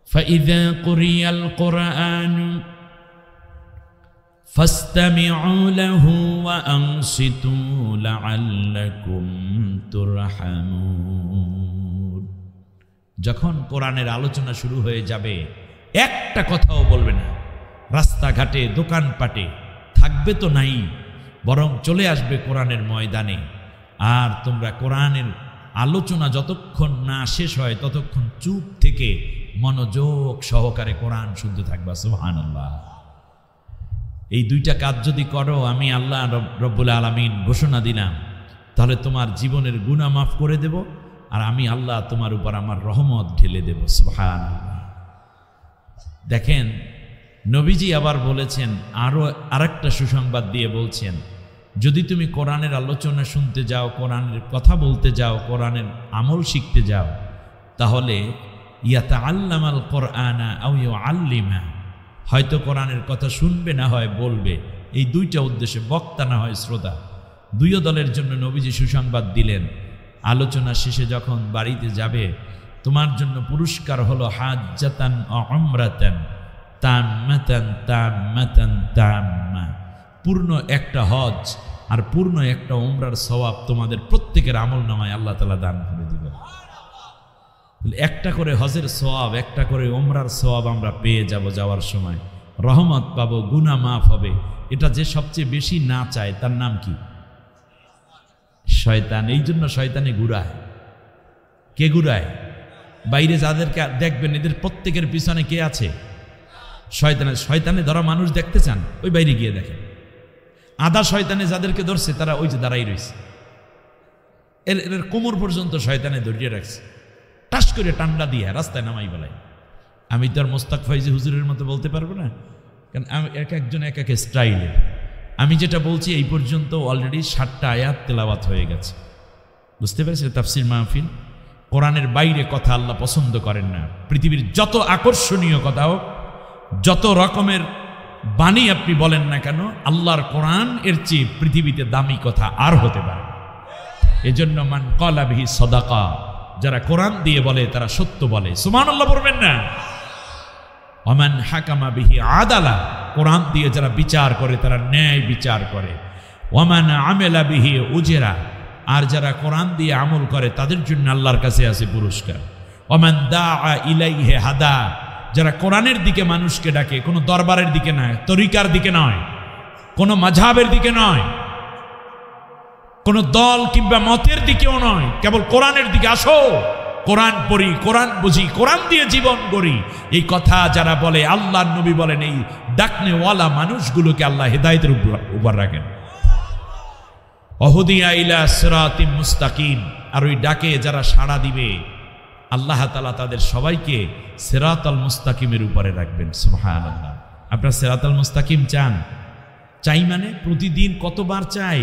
فإذا قرئ القرآن فاستمعوا له وأنصتوا لعلكم ترحمون। যখন কোরআনের আলোচনা শুরু হয়ে যাবে একটা কথাও বলবে না, রাস্তাঘাটে দোকানপাটে থাকবে তো নাই, বরং চলে আসবে কোরআনের ময়দানে। আর তোমরা কোরআনের আলোচনা যতক্ষণ না শেষ হয় ততক্ষণ চুপ থেকে মনোযোগ সহকারে কোরআন শুনতে থাকবা। সুবহানাল্লাহ। এই 2টা কাজ যদি করো আমি আল্লাহ রব্বুল আলামিন ঘোষণা দিলাম তাহলে তোমার জীবনের গুনাহ মাফ করে দেব, আর আমি আল্লাহ তোমার উপর আমার রহমত ঢেলে দেব। সুবহানাল্লাহ। দেখেন নবীজি আবার বলেছেন, আরো আরেকটা সুসংবাদ দিয়ে বলছেন যদি তুমি কোরআনের আলোচনা শুনতে যাও, কোরআনের কথা বলতে যাও, কোরআনের আমল শিখতে যাও, তাহলে ইয়াতাআল্লামাল কোরআনা আও ইউআল্লিমা, হয়তো কোরআনের কথা শুনবে না হয় বলবে। এই 2টা উদ্দেশ্যে, বক্তা না হয় শ্রোতা। 2 দলের জন্য নবীজি সুসংবাদ দিলেন। আলোচনা শেষে যখন বাড়িতে যাবে তোমার জন্য পুরস্কার হলো হাজ্জাতান ওয়া উমরাতান তাম্মাতান তাম্মাতান তাম্মা, পূর্ণ একটা হজ আর পূর্ণ একটা উমরার সওয়াব তোমাদের প্রত্যেকের আমলনামায় আল্লাহ তাআলা দান করে দিবেন। একটা করে হজের সওয়াব, একটা করে উমরার সওয়াব আমরা পেয়ে যাব, যাওয়ার সময় রহমত পাবো, গুনাহ মাফ হবে। এটা যে সবচেয়ে বেশি না চায় তার নাম কি? শয়তান। এই জন্য শয়তানে ঘুরায়। কে ঘুরায়? বাইরে যাদেরকে দেখবেন এদের প্রত্যেকের পিছনে কে আছে? শয়তানে। শয়তানে ধরা মানুষ দেখতে চান, ওই বাইরে গিয়ে দেখেন। আধা শয়তানে যাদেরকে ধরছে তারা ওই যে দাঁড়াই রয়েছে, এর কোমর পর্যন্ত শয়তানে ধরিয়ে রাখছে, টাস করে টান্ডা দিয়ে রাস্তায় নামাই বেলায়। আমি তো আর মোস্তাক ফাইজি হুজুরের মতো বলতে পারবো না, কারণ আমি এক একজন এক এক স্টাইলের। আমি যেটা বলছি এই পর্যন্ত অলরেডি 7টা আয়াত তেলাওয়াত হয়ে গেছে, বুঝতে পেরেছি? তাফসির মাহফিল, কোরআনের বাইরে কথা আল্লাহ পছন্দ করেন না। পৃথিবীর যত আকর্ষণীয় কথা হোক, যত রকমের বাণী আপনি বলেন না কেন, আল্লাহর কোরআন এর চেয়ে পৃথিবীতে দামি কথা আর হতে পারে। এজন্য মান ক্বালা বিহি সাদাকা, যারা কোরআন দিয়ে বলে তারা সত্য বলে। সুবহানাল্লাহ বলবেন না? ওমান হাকামা বিহি আদালা, কোরআন দিয়ে যারা বিচার করে তারা ন্যায় বিচার করে। ওমান আমেলা বিহি উজরা, আর যারা কোরআন দিয়ে আমল করে তাদের জন্য আল্লাহর কাছে আছে পুরস্কার। ওমান দাআ ইলাইহি হাদা, যারা কোরআনের দিকে মানুষকে ডাকে, কোনো দরবারের দিকে নয়, তরিকার দিকে নয়, কোনো মাযহাবের দিকে নয়, কোনো দল কিংবা মতের দিকেও নয়, কেবল কোরআনের দিকে আসো, কোরআন পড়ি, কোরআন বুঝি, কোরআন দিয়ে জীবন গড়ি। এই কথা যারা বলে, আল্লাহর নবী বলেন এই ডাকনেওয়ালা মানুষগুলোকে আল্লাহ হেদায়েতের উপর রাখেন। অহুদিয়া ইলা সিরাতিম মুস্তাকিম, আর ওই ডাকে যারা সাড়া দিবে আল্লাহ তাআলা তাদের সবাইকে সিরাতাল মুস্তাকিমের উপরে রাখবেন। সুবহানাল্লাহ। আপনারা সিরাতাল মুস্তাকিম চান? চাই মানে প্রতিদিন কতবার চাই?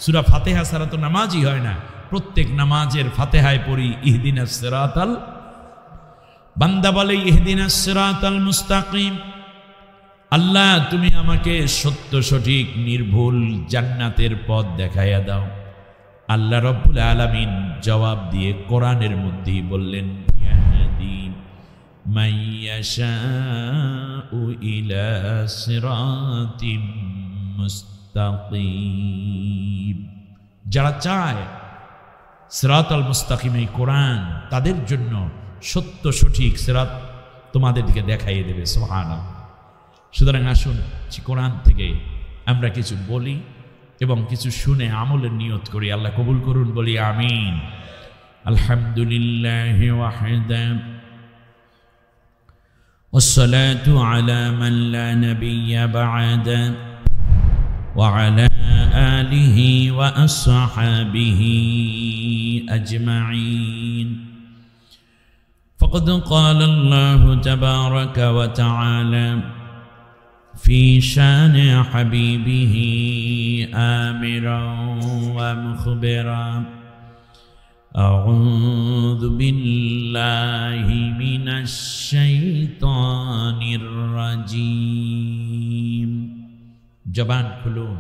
সূরা ফাতিহা ছাড়া তো নামাজই হয় না। প্রত্যেক নামাজের ফাতিহায় পড়ি ইহদিনাস সিরাতাল, বান্দা বলে ইহদিনাস সিরাতাল মুস্তাকিম, আল্লাহ তুমি আমাকে সত্য সঠিক নির্ভুল জান্নাতের পথ দেখাইয়া দাও। আল্লাহ রব্বুল আলামিন জবাব দিয়ে কোরআনের মধ্যেই বললেন, ইয়াহদি মাইয়াশাউ ইলা সিরাতিম মুস্তাকিম, যারা চায় সিরাতাল মুস্তাকিম এই কোরআন, তাদের জন্য সত্য সঠিক সিরাত তোমাদের দিকে দেখাইয়ে দেবে। সুবহানাল্লাহ। সুতরাং আসুন কোরআন থেকে আমরা কিছু বলি এবং কিছু শুনে আমলের নিয়ত করি। আল্লাহ কবুল করুন, বলি আমিন। আলহামদুলিল্লাহি ওয়াহদা ওয়াসসালাতু আলা মান লা নাবিয়্যা বা'দা ওয়া আলা আলিহি ওয়া আসহাবিহি আজমাইন। ফাকাদ ক্বালা আল্লাহু তাবারাকা ওয়া তাআলা في شان حبيبه آمرا ومخبرا أعوذ بالله من الشيطان الرجيم। জবান খুলুন,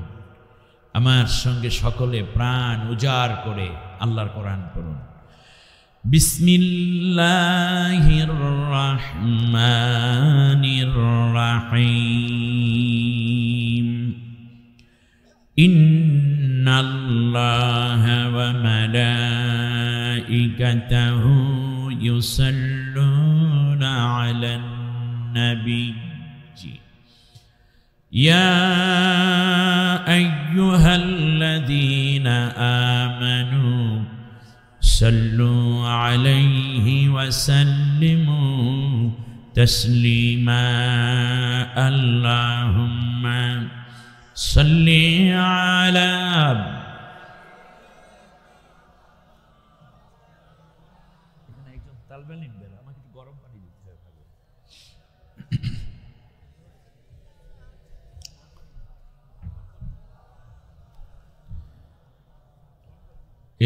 আমার সঙ্গে সকলে প্রাণ উজাড় করে আল্লাহর কোরআন পড়ুন। বিসমিল্লাহির রহমানির রহিম। ইন্নাল্লাহা ওয়া মালাইকাতাহু ইউসাল্লুনা আলান নাবিয়্যি ইয়া আইয়ুহাল্লাযীনা আমানু صلوا عليه وسلموا تسليما اللهم صل على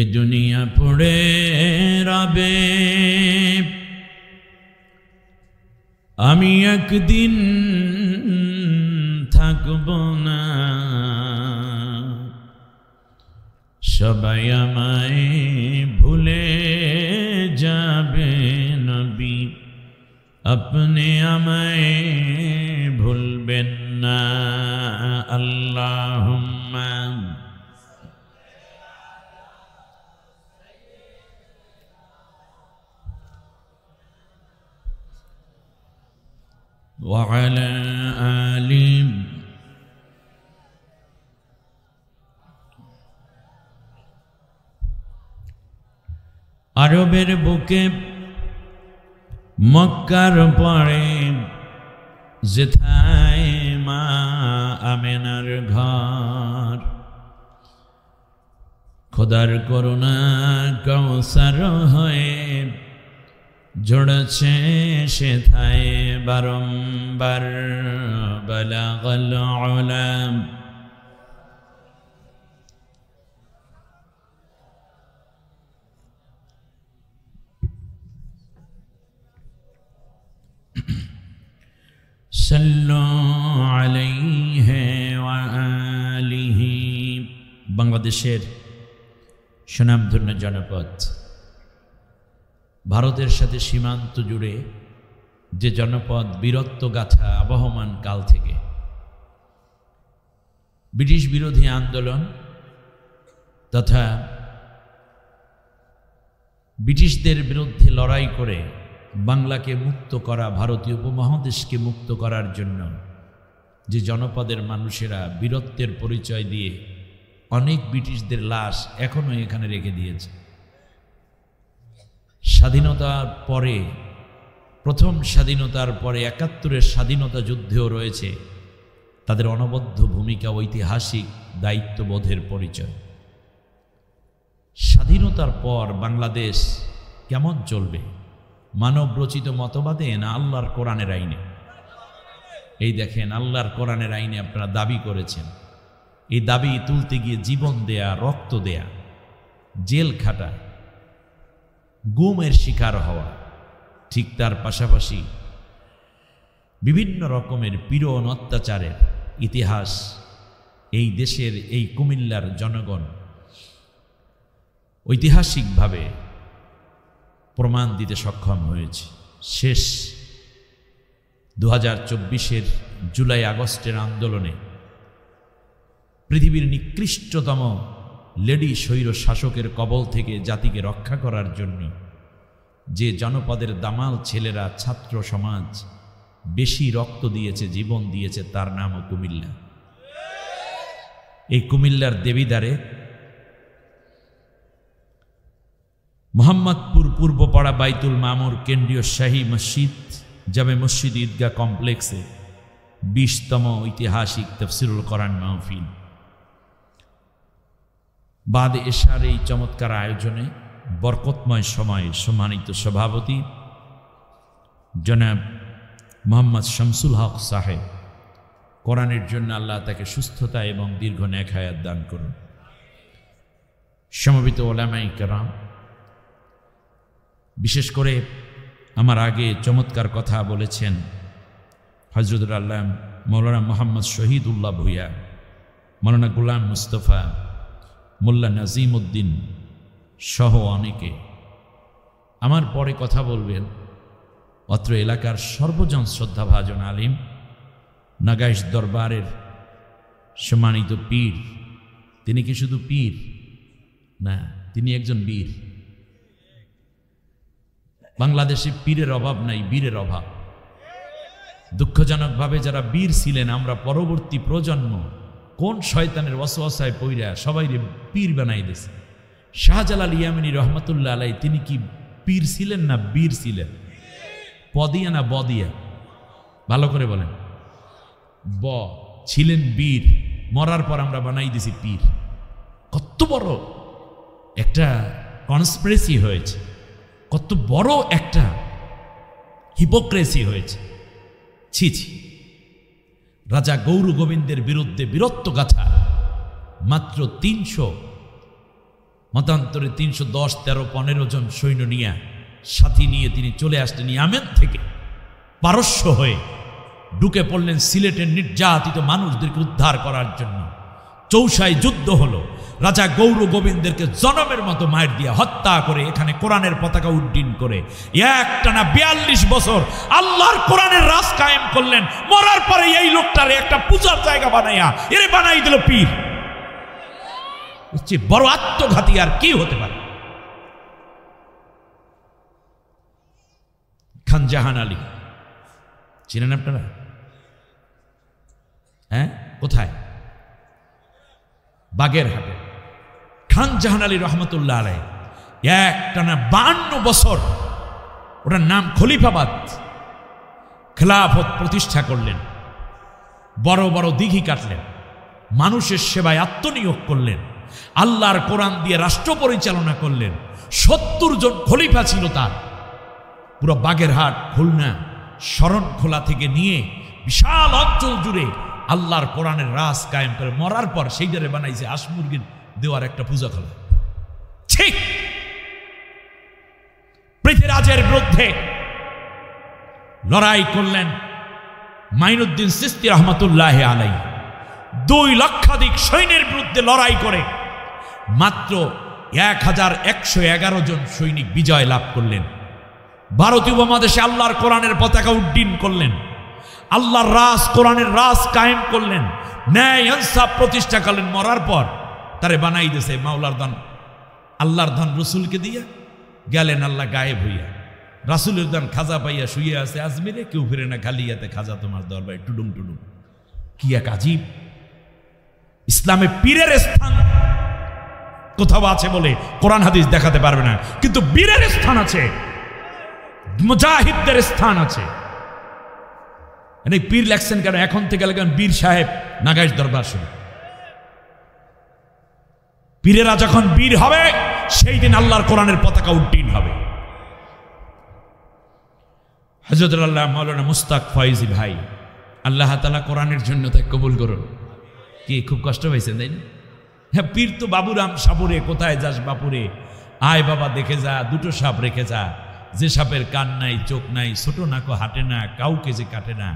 এ দুনিয়া পড়ে রবে, আমি একদিন থাকব না, সবাই আমায় ভুলে যাবে নবী, আপনি আমায় ভুলবেন না। আল্লাহুম্মা وعلى آل আরবের বুকে মক্কার পরে যেথায় মা আমেনার ঘর, খোদার করুণা কৌসার হয়ে ঝরেছে সেথায় বারংবার বালাগাল উলাম। সাল্লু আলাইহি ওয়া আলিহি। বাংলাদেশের সুনামধন্য জনপদ, ভারতের সাথে সীমান্ত জুড়ে যে জনপদ বীরত্ব গাথা আবহমান কাল থেকে ব্রিটিশ বিরোধী আন্দোলন তথা ব্রিটিশদের বিরুদ্ধে লড়াই করে বাংলাকে মুক্ত করা, ভারতীয় উপমহাদেশকে মুক্ত করার জন্য যে জনপদের মানুষেরা বীরত্বের পরিচয় দিয়ে অনেক ব্রিটিশদের লাশ এখনো এখানে রেখে দিয়েছে। স্বাধীনতার পরে, প্রথম স্বাধীনতার পরে ৭১-এর স্বাধীনতা যুদ্ধেও রয়েছে তাদের অনবদ্য ভূমিকা, ঐতিহাসিক দায়িত্ববোধের পরিচয়। স্বাধীনতার পর বাংলাদেশ কেমন চলবে? মানব রচিত মতবাদে না আল্লাহর কোরআনের আইনে? এই দেখেন, আল্লাহর কোরআনের আইনে আপনারা দাবি করেছেন। এই দাবি তুলতে গিয়ে জীবন দেয়া, রক্ত দেয়া, জেল খাটা, গুমের শিকার হওয়া, ঠিক তার পাশাপাশি বিভিন্ন রকমের পীড়ন অত্যাচারের ইতিহাস এই দেশের, এই কুমিল্লার জনগণ ঐতিহাসিকভাবে প্রমাণ দিতে সক্ষম হয়েছে। শেষ 2024-এর জুলাই আগস্টের আন্দোলনে পৃথিবীর নিকৃষ্টতম লেডি স্বৈর শাসকের কবল থেকে জাতিকে রক্ষা করার জন্য যে জনপদের দামাল ছেলেরা, ছাত্র সমাজ বেশি রক্ত দিয়েছে, জীবন দিয়েছে, তার নামও কুমিল্লা। এই কুমিল্লার দেবিদ্বারে মোহাম্মদপুর পূর্বপাড়া বাইতুল মামুর কেন্দ্রীয় শাহী মসজিদ, জামে মসজিদ ঈদগাহ কমপ্লেক্সে 20তম ঐতিহাসিক তাফসিরুল কোরআন মাহফিল। বাদ এশার এই চমৎকার আয়োজনে বরকতময় সময়ে সম্মানিত সভাপতি জনাব মোহাম্মদ শামসুল হক সাহেব, কোরআনের জন্য আল্লাহ তাকে সুস্থতা এবং দীর্ঘ নেক হায়াত দান করুন। সমবেত ওলামায়ে কেরাম, বিশেষ করে আমার আগে চমৎকার কথা বলেছেন হযরতুল আল্লাহ মৌলানা মোহাম্মদ শহীদুল্লাহ ভূঁইয়া, মৌলানা গোলাম মুস্তফা, মোল্লা নাজিম উদ্দিন সহ অনেকে। আমার পরে কথা বলবেন অত্র এলাকার সর্বজন শ্রদ্ধাভাজন আলিম, নাগাইশ দরবারের সম্মানিত পীর। তিনি কি শুধু পীর না, তিনি একজন বীর। বাংলাদেশে পীরের অভাব নাই, বীরের অভাব। দুঃখজনকভাবে যারা বীর ছিলেন, আমরা পরবর্তী প্রজন্ম কোন শয়তানের ওয়াসওয়াসায় পইরা সবাই পীর বানাই দিয়েছে। শাহজালাল ইয়ামিনী রহমতুল্লাহ আলাই, তিনি কি পীর ছিলেন না বীর ছিলেন? পদিয়া না বদিয়া? ভালো করে বলেন। ছিলেন বীর, মরার পর আমরা বানাই দিছি পীর। কত বড় একটা কনস্পিরেসি হয়েছে, কত বড় একটা হিপোক্রেসি হয়েছে। ছি ছি। রাজা গৌর গোবিন্দের বিরুদ্ধে বীরত্ব গাথা মাত্র 300, মতান্তরে 310, 13, 15 জন সৈন্য নিয়ে, সাথী নিয়ে তিনি চলে আসলেন ইয়ামেন থেকে পারস্য হয়ে, ঢুকে পড়লেন সিলেটের নির্যাতিত মানুষদেরকে উদ্ধার করার জন্য। চৌসায় যুদ্ধ হলো, রাজা গৌর গোবিন্দেরকে জনমের মতো মায়ের দিয়ে হত্যা করে এখানে কোরআনের পতাকা উড্ডীন করে একটানা 42 বছর আল্লাহর কোরআনের রাজ কায়েম করলেন। মরার পরে এই লোকটারে একটা পূজার জায়গা বানাইয়া এরে বানাই দিল পীর। বড় আত্মঘাতী আর কি হতে পারে? খান জাহান আলী চিনেন আপনারা? হ্যাঁ, কোথায়? বাগেরহাটে। খান জাহান আলী রহমতুল্লাহ আলাই একটানা 52 বছর, ওটার নাম খলিফাবাদ, খেলাফত প্রতিষ্ঠা করলেন। বড় বড় দিঘি কাটলেন, মানুষের সেবায় আত্মনিয়োগ করলেন, আল্লাহর কোরআন দিয়ে রাষ্ট্র পরিচালনা করলেন। 70 জন খলিফা ছিল তার। পুরো বাগেরহাট, খুলনা, শরণখোলা থেকে নিয়ে বিশাল অঞ্চল জুড়ে আল্লাহর কোরআনের রাজ কায়েম করে মরার পর সেইটারে বানাইছে হাঁস মুরগির দেওয়ার একটা পূজা খোলা। ঠিক পৃথিরাজের বিরুদ্ধে লড়াই করলেন মাইনুদ্দিন চিশতি রহমতুল্লাহ আলাইহি। 2 লক্ষাধিক সৈন্যের বিরুদ্ধে লড়াই করে মাত্র 1111 জন সৈনিক বিজয় লাভ করলেন। ভারতীয় উপমহাদেশে আল্লাহর কোরআনের পতাকা উড্ডীন করলেন, আল্লাহর রাজ, কোরআনের রাজ কায়েম করলেন, ন্যায় ইনসাফ প্রতিষ্ঠা করলেন। মরার পর তারে বানাই দিয়েছে মাওলার দান, আল্লাহর দান রসুলকে দিয়া গেলেন আল্লাহ গায়েব হইয়া। রাসুলের দান খাজা পাইয়া শুয়ে আছে আজমিরে, কেউ ফিরে না খালিয়াতে, খাজা তোমার দরবারে টুডুম টুডুম। কি এক আজীব! ইসলামে পীরের স্থান কোথাও আছে বলে কোরআন হাদিস দেখাতে পারবে না, কিন্তু বীরের স্থান আছে, মুজাহিদদের স্থান আছে। পীর লেখছেন কেন? এখন থেকে লেখেন বীর সাহেব নাগাইশ দরবার শুরু। পীরেরা যখন বীর হবে সেই দিন আল্লাহর কোরআনের পতাকা উড্ডীন হবে। হযরত আল্লাহ মাওলানা মুস্তাক ফয়েজি ভাই, আল্লাহ তাআলা কোরআনের জন্য তাই কবুল করুন। কি খুব কষ্ট হয়েছে তাই না? হ্যাঁ, পীর তো বাবুরাম সাপুরে, কোথায় যাস বাপুরে, আয় বাবা দেখে যা, 2টো সাপ রেখে যা, যে সাপের কান নাই, চোখ নাই, ছোট নাকো হাঁটে না, কাউকে যে কাটে না,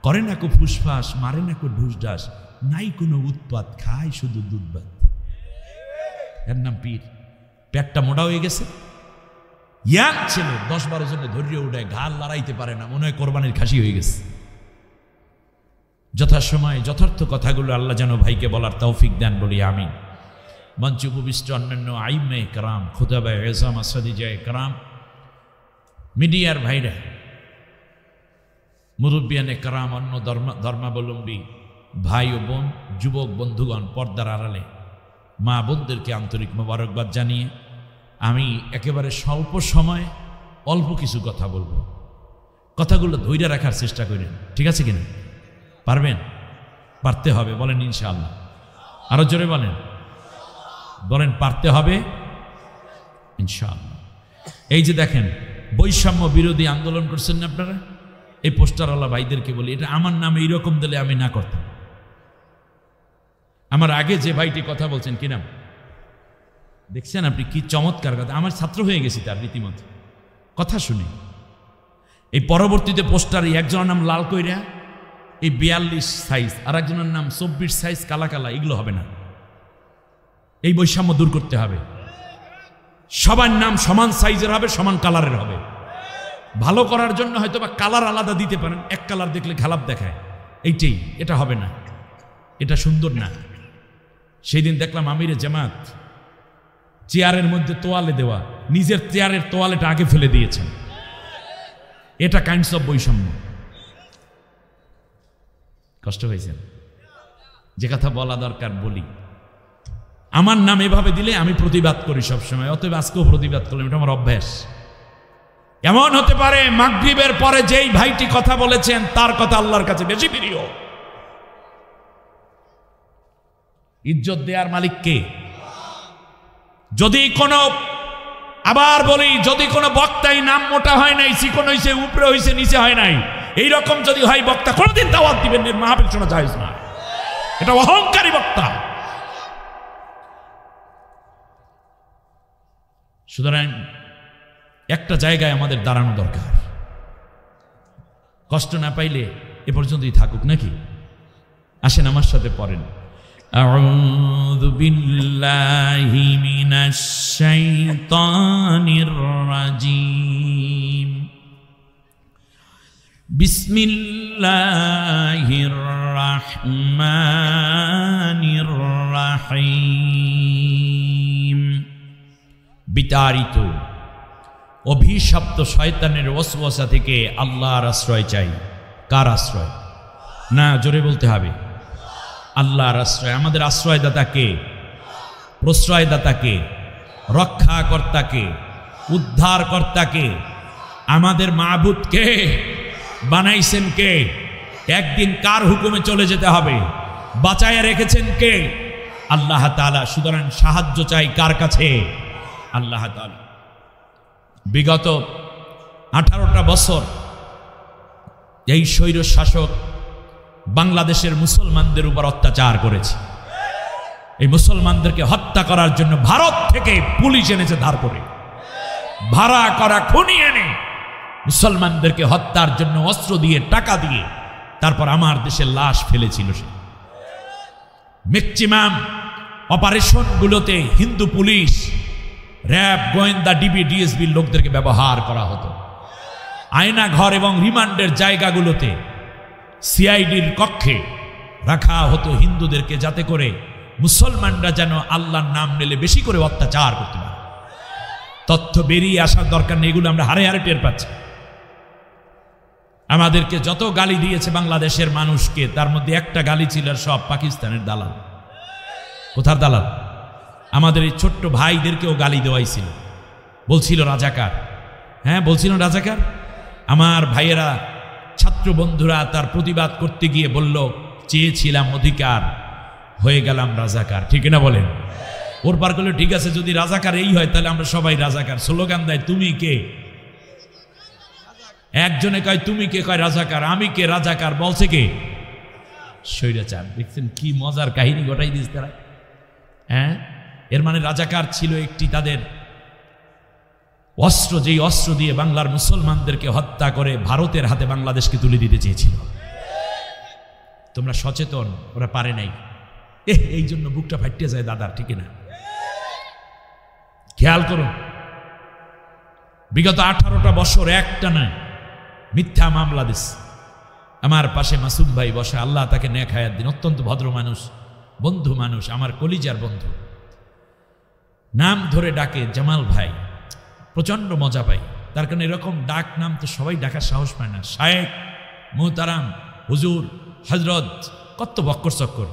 করে না কো ফুসফাস, মারে না কো ঢুস ঢাস, নাই কোনো উৎপাত, খায় শুধু দুধ ভাত। এর নাম পীর। পেটটা মোটা হয়ে গেছে, ইয়াং ছিল, 10-12 জনে ধৈর্য উঠায়, ঘাড় লড়াইতে পারে না, মনে হয় কোরবানির খাসি হয়ে গেছে। যথাসময়ে যথার্থ কথাগুলো আল্লাহ যেন ভাইকে বলার তৌফিক দেন বলি আমিন। মঞ্চে উপবিষ্ট অন্যান্য আইম্মে কেরাম, খুতাবায়ে এযাম, আসাদিজায়ে কেরাম, মিডিয়ার ভাইরা, মুরব্বিয়ানে কেরাম, অন্য ধর্মাবলম্বী ভাই ও বোন, যুবক বন্ধুগণ, পর্দার আড়ালে মা বোনদেরকে আন্তরিক মোবারকবাদ জানিয়ে আমি একেবারে স্বল্প সময় অল্প কিছু কথা বলবো। কথাগুলো ধৈর্য রাখার চেষ্টা করেন, ঠিক আছে কিনা? পারবেন? পারতে হবে, বলেন ইনশাআল্লাহ। আরো জোরে বলেন, বলেন পারতে হবে ইনশাআল্লাহ। এই যে দেখেন, বৈষম্য বিরোধী আন্দোলন করছেন না আপনারা, এই পোস্টারওয়ালা ভাইদেরকে বলি, এটা আমার নামে এইরকম দিলে আমি না করতাম। আমার আগে যে ভাইটি কথা বলছেন, কি নাম দেখছেন আপনি? কি চমৎকার কথা! আমার ছাত্র হয়ে গেছি তার রীতিমতো কথা শুনে। এই পরবর্তীতে পোস্টারে একজনের নাম লাল কইরা, এই 42 সাইজ, আর একজনের নাম 24 সাইজ, কালা কালা, এগুলো হবে না। এই বৈষম্য দূর করতে হবে। সবার নাম সমান সাইজের হবে, সমান কালারের হবে। ভালো করার জন্য হয়তো বা কালার আলাদা দিতে পারেন, এক কালার দেখলে খারাপ দেখায়, এইটাই। এটা হবে না, এটা সুন্দর না। সেই দিন দেখলাম আমিরে জামাত চেয়ারের মধ্যে তোয়ালে দেওয়া, নিজের চেয়ারের তোয়ালেটা আগে ফেলে দিয়েছেন। এটা কাইন্ডস অফ বৈষম্য। কষ্ট হয়েছে? যে কথা বলা দরকার বলি। আমার নাম এভাবে দিলে আমি প্রতিবাদ করি সবসময়, অতএব আজকেও প্রতিবাদ করলাম, এটা আমার অভ্যাস। এমন হতে পারে মাগরিবের পরে যেই ভাইটি কথা বলেছেন তার কথা আল্লাহর কাছে বেশি প্রিয়। ইজ্জত দেওয়ার মালিক কে? যদি কোনো, আবার বলি, যদি কোনো বক্তাই নাম মোটা হয় নাই, চিকন হয়েছে, উপরে হয়েছে, নিচে হয় নাই, এইরকম যদি হয় বক্তা, কোনোদিন দাওয়াত দিবেন মাহফিল শোনা জায়েজ না। এটা অহংকারী বক্তা। সুতরাং একটা জায়গায় আমাদের দাঁড়ানো দরকার। কষ্ট না পাইলে এ পর্যন্তই থাকুক নাকি? আসেন আমার সাথে পড়েন, আউযু বিল্লাহি মিনাশ শাইতানির রাজীম, বিসমিল্লাহির রাহমানির রাহিম। বিতাড়িত অভিশপ্ত শয়তানের ওয়াসওয়াসা থেকে আল্লাহর আশ্রয় চাই। কার আশ্রয়? না, জোরে বলতে হবে, আল্লাহর আশ্রয়। আমাদের আশ্রয়দাতা কে? প্রশ্রয়দাতা কে? রক্ষাকর্তা কে? উদ্ধারকর্তা কে? আমাদের মাবুদ কে? বানাইছেন কে? একদিন কার হুকুমে চলে যেতে হবে, বাঁচায় রেখেছেন কে? আল্লাহ তাআলা। সুতরাং সাহায্য চাই কার কাছে? আল্লাহ তাআলা। বিগত 18টা বছর এই স্বৈর শাসক বাংলাদেশের মুসলমানদের উপর অত্যাচার করেছে। এই মুসলমানদেরকে হত্যা করার জন্য ভারত থেকে পুলিশ এনেছে ধার করে, ভাড়া করা খুনি এনে মুসলমানদেরকে হত্যার জন্য অস্ত্র দিয়ে, টাকা দিয়ে, তারপর আমার দেশের লাশ ফেলেছিল। সে ম্যাক্সিমাম অপারেশনগুলোতে হিন্দু পুলিশ, র্যাব, গোয়েন্দা, ডিবি, ডিএসবির লোকদেরকে ব্যবহার করা হতো। আয়না ঘর এবং রিমান্ডের জায়গাগুলোতে সিআইডির কক্ষে রাখা হতো হিন্দুদেরকে, যাতে করে মুসলমানরা যেন আল্লাহর নাম নিলে বেশি করে অত্যাচার করতে পারে। তথ্য বেরিয়ে আসার দরকার নেই, এগুলো আমরা হারে হারে টের পাচ্ছি। আমাদেরকে যত গালি দিয়েছে বাংলাদেশের মানুষকে, তার মধ্যে একটা গালি ছিল সব পাকিস্তানের দালাল। কোথার দালাল? আমাদের এই ছোট্ট ভাইদেরকেও গালি দেওয়াইছিল, বলছিল রাজাকার। হ্যাঁ, বলছিল রাজাকার। আমার ভাইয়েরা, ছাত্র বন্ধুরা তার প্রতিবাদ করতে গিয়ে বলল, চেয়েছিলাম অধিকার, হয়ে গেলাম রাজাকার। ঠিক না বলেন? ওর পার করলে ঠিক আছে, যদি রাজাকার এই হয় তাহলে আমরা সবাই রাজাকার। স্লোগান দেয়, তুমি কে? একজনে কয় তুমি কে, কয় রাজাকার। আমি কে? রাজাকার। বলছে কে? স্বৈরাচার। দেখছেন কি মজার কাহিনী ঘটাই দিস তারা। হ্যাঁ, এর মানে রাজাকার ছিল একটি তাদের অস্ত্র, যেই অস্ত্র দিয়ে বাংলার মুসলমানদেরকে হত্যা করে ভারতের হাতে বাংলাদেশকে তুলে দিতে চেয়েছিল। তোমরা সচেতন, ওরা পারে নাই। এই জন্য বুকটা ফাটিয়ে যায় দাদার। ঠিক না? খেয়াল করুন, বিগত 18টা বছর একটা নয় মিথ্যা মামলা দিস। আমার পাশে মাসুম ভাই বসে, আল্লাহ তাকে নেক হায়াত দিন, অত্যন্ত ভদ্র মানুষ, বন্ধু মানুষ, আমার কলিজার বন্ধু। নাম ধরে ডাকে জামাল ভাই, প্রচন্ড মজা পাই। তার কারণে এরকম ডাক নাম তো সবাই ডাকার সাহস পায় না। শায়েক, মুহতারাম, হুজুর, হজরত, কত বক্কর চক্কর।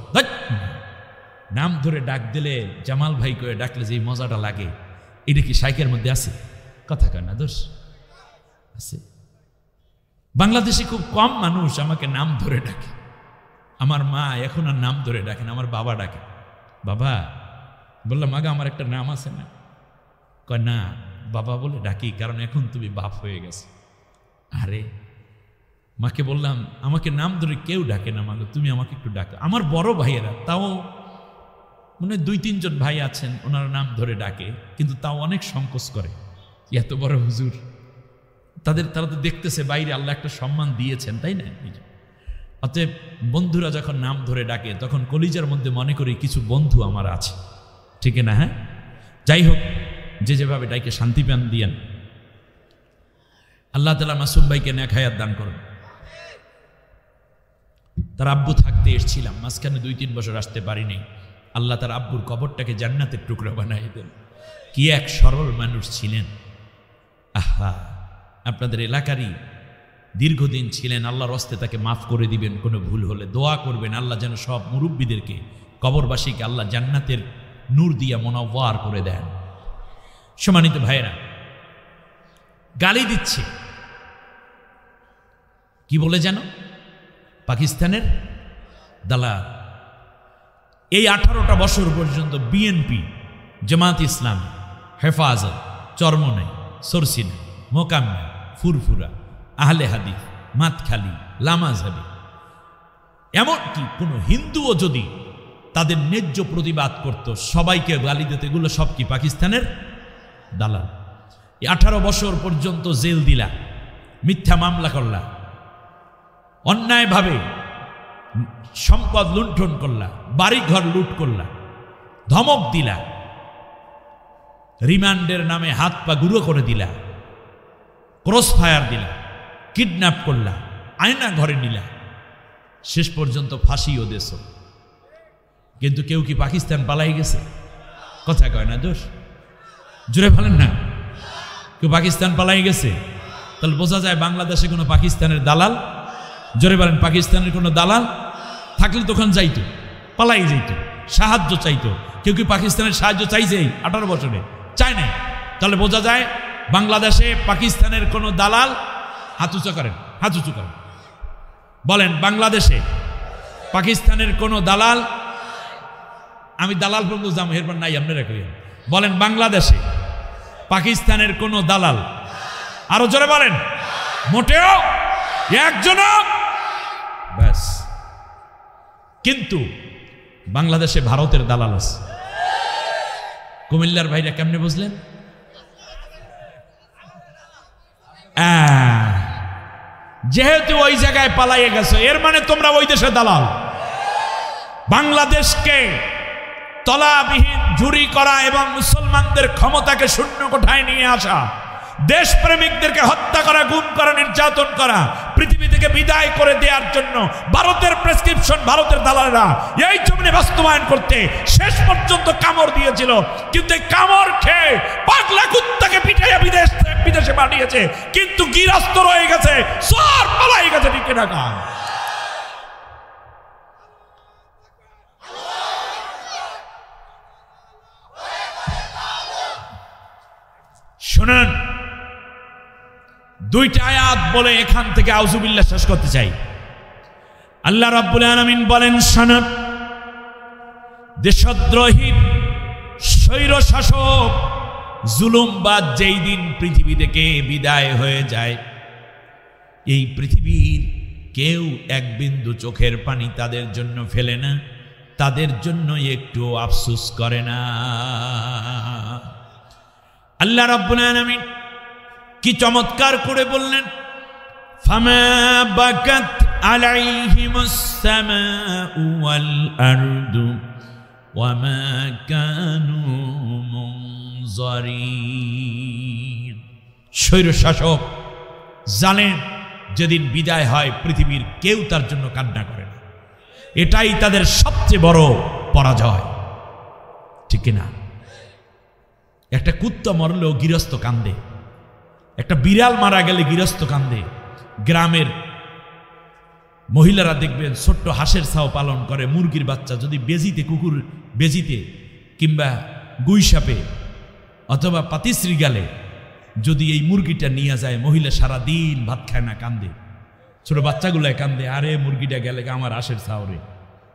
নাম ধরে ডাক দিলে, জামাল ভাই করে ডাকলে যে মজাটা লাগে, এটা কি শায়েকের মধ্যে আছে? কথা কয় না, দোষ আছে। বাংলাদেশে খুব কম মানুষ আমাকে নাম ধরে ডাকে। আমার মা এখন আর নাম ধরে ডাকেন, আমার বাবা ডাকে। বাবা বললাম, আগা আমার একটা নাম আছে না? কয় না, বাবা বলে ডাকি, কারণ এখন তুমি বাপ হয়ে গেছে। আরে মাকে বললাম, আমাকে নাম ধরে কেউ ডাকে না, মাকে তুমি আমাকে একটু ডাকো। আমার বড় ভাইয়েরা, তাও মানে 2-3 জন ভাই আছেন, ওনারা নাম ধরে ডাকে, কিন্তু তাও অনেক সংকোচ করে। এত বড় হুজুর, তারা তো দেখতেছে বাইরে আল্লাহ একটা সম্মান দিয়েছেন, তাই না? অতএব বন্ধুরা যখন নাম ধরে ডাকে, তখন কলিজার মধ্যে মনে করি কিছু বন্ধু আমার আছে। ঠিক না? হ্যাঁ, যাই হোক, যে যেভাবে ডাইকে শান্তি পান দিয়েন। আল্লাহ তাআলা মাসুম ভাইকে নেক হায়াত দান করুন। তার আব্বু থাকতে এসেছিলাম, মাঝখানে 2-3 বছর আসতে পারিনি। আল্লাহ তার আব্বুর কবরটাকে জান্নাতের টুকরা বানাই দেন। কি এক সরল মানুষ ছিলেন। আহা, আপনাদের এলাকারই দীর্ঘদিন ছিলেন। আল্লাহর হস্তে তাকে মাফ করে দিবেন। কোনো ভুল হলে দোয়া করবেন, আল্লাহ যেন সব মুরব্বীদেরকে, কবরবাসীকে আল্লাহ জান্নাতের নূর দিয়া মুনাওয়ার করে দেন। সম্মানিত ভাইয়েরা, গালি দিচ্ছে কি বলে যেন? পাকিস্তানের দালাল। এই 18টা বছর পর্যন্ত বিএনপি, জামাত ইসলাম, হেফাজত, চরমনাই, সরসিনা, মোকাম্মা, ফুরফুরা, আহলে হাদিস, মাতখালি, লামাজহাবি, এমনকি কোনো হিন্দুও যদি তাদের ন্যায্য প্রতিবাদ করত, সবাইকে গালি দিত। এগুলো সব কি পাকিস্তানের দালাল। 18 বছর পর্যন্ত জেল দিলা, মিথ্যা মামলা করলা, অন্যায়ভাবে সম্পদ লুণ্ঠন করলা, বাড়িঘর লুট করলা, ধমক দিলা, রিমান্ডের নামে হাত পা গুঁড়ো করে দিলা, ক্রস ফায়ার দিলা, কিডন্যাপ করলা, আয়না ঘরে নিলা, শেষ পর্যন্ত ফাঁসিও দেশ। কিন্তু কেউ কি পাকিস্তান পালাই গেছে? কথা কয় না, দোষ জুড়ে ফেলেন না। কেউ পাকিস্তান পালাই গেছে? তাহলে বোঝা যায় বাংলাদেশে কোনো পাকিস্তানের দালাল, জোরে বলেন, পাকিস্তানের কোনো দালাল থাকলে তখন যাইতো, পালাই যাইতো, সাহায্য চাইতো। কেউ কি পাকিস্তানের সাহায্য চাইছে 18 বছরে? চায় নাই। তাহলে বোঝা যায় বাংলাদেশে পাকিস্তানের কোনো দালাল, হাত উঁচু করেন, হাত উঁচু করেন, বলেন বাংলাদেশে পাকিস্তানের কোনো দালাল, আমি দালাল পর্যন্ত যাবো এরপর নাই আপনারা কই, বলেন বাংলাদেশে পাকিস্তানের কোনো দালাল, আরো জোরে বলেন, মোটেও একজনও, ব্যাস। কিন্তু বাংলাদেশে ভারতের দালাল আছে। কুমিল্লার ভাইরা কেমনে বুঝলেন? যেহেতু ওই জায়গায় পালাইয়ে গেছে, এর মানে তোমরা ওই দেশে দালাল। বাংলাদেশকে তলাবিহীন ঝুরি করা এবং মুসলমানদের ক্ষমতাকে শূন্য কোঠায় নিয়ে আসা, দেশপ্রেমিকদেরকে হত্যা করা, গুম করা, নির্যাতন করা, পৃথিবী থেকে বিদায় করে দেওয়ার জন্য ভারতের প্রেসক্রিপশন ভারতের দালালরা এই জমিনে বাস্তবায়ন করতে শেষ পর্যন্ত কামড় দিয়েছিল। কিন্তু এই কামড় খেয়ে পাগলা কুত্তাকে পিটাইয়া বিদেশে পাঠিয়েছে, কিন্তু গৃহস্থ রয়ে গেছে, সর পালাই গেছে টিকে ঢাকা। শুনেন, দুইটা আয়াত বলে এখান থেকে আউযুবিল্লাহ শেষ করতে চাই। আল্লাহ রাব্বুল আলামিন বলেন, শোনেন, দেশদ্রোহী স্বৈর শাসক জুলুমবাদ যেই দিন পৃথিবী থেকে বিদায় হয়ে যায়, এই পৃথিবীর কেউ এক বিন্দু চোখের পানি তাদের জন্য ফেলে না, তাদের জন্য একটু আফসোস করে না। আল্লাহ রাব্বুল আলামিন কি চমৎকার করে বললেন, ফামা বাকাত আলাইহিমুস সামাউ ওয়াল আরদু ওয়ামা কানু মুনজারিন। স্বৈর শাসক জালেম যেদিন বিদায় হয়, পৃথিবীর কেউ তার জন্য কান্না করে না। এটাই তাদের সবচেয়ে বড় পরাজয়, ঠিক না? একটা কুত্তা মরলেও গৃহস্থ কান্দে, একটা বিড়াল মারা গেলে গৃহস্থ কান্দে। গ্রামের মহিলারা দেখবেন ছোট্ট হাঁসের ছাও পালন করে, মুরগির বাচ্চা যদি বেজিতে, কুকুর বেজিতে কিংবা গুই সাপে অথবা পাতিশ্রী গেলে যদি এই মুরগিটা নিয়ে যায়, মহিলা সারা দিন ভাত খায় না, কান্দে, ছোট বাচ্চাগুলায় কান্দে, আরে মুরগিটা গেলে আমার হাঁসের ছাও রে,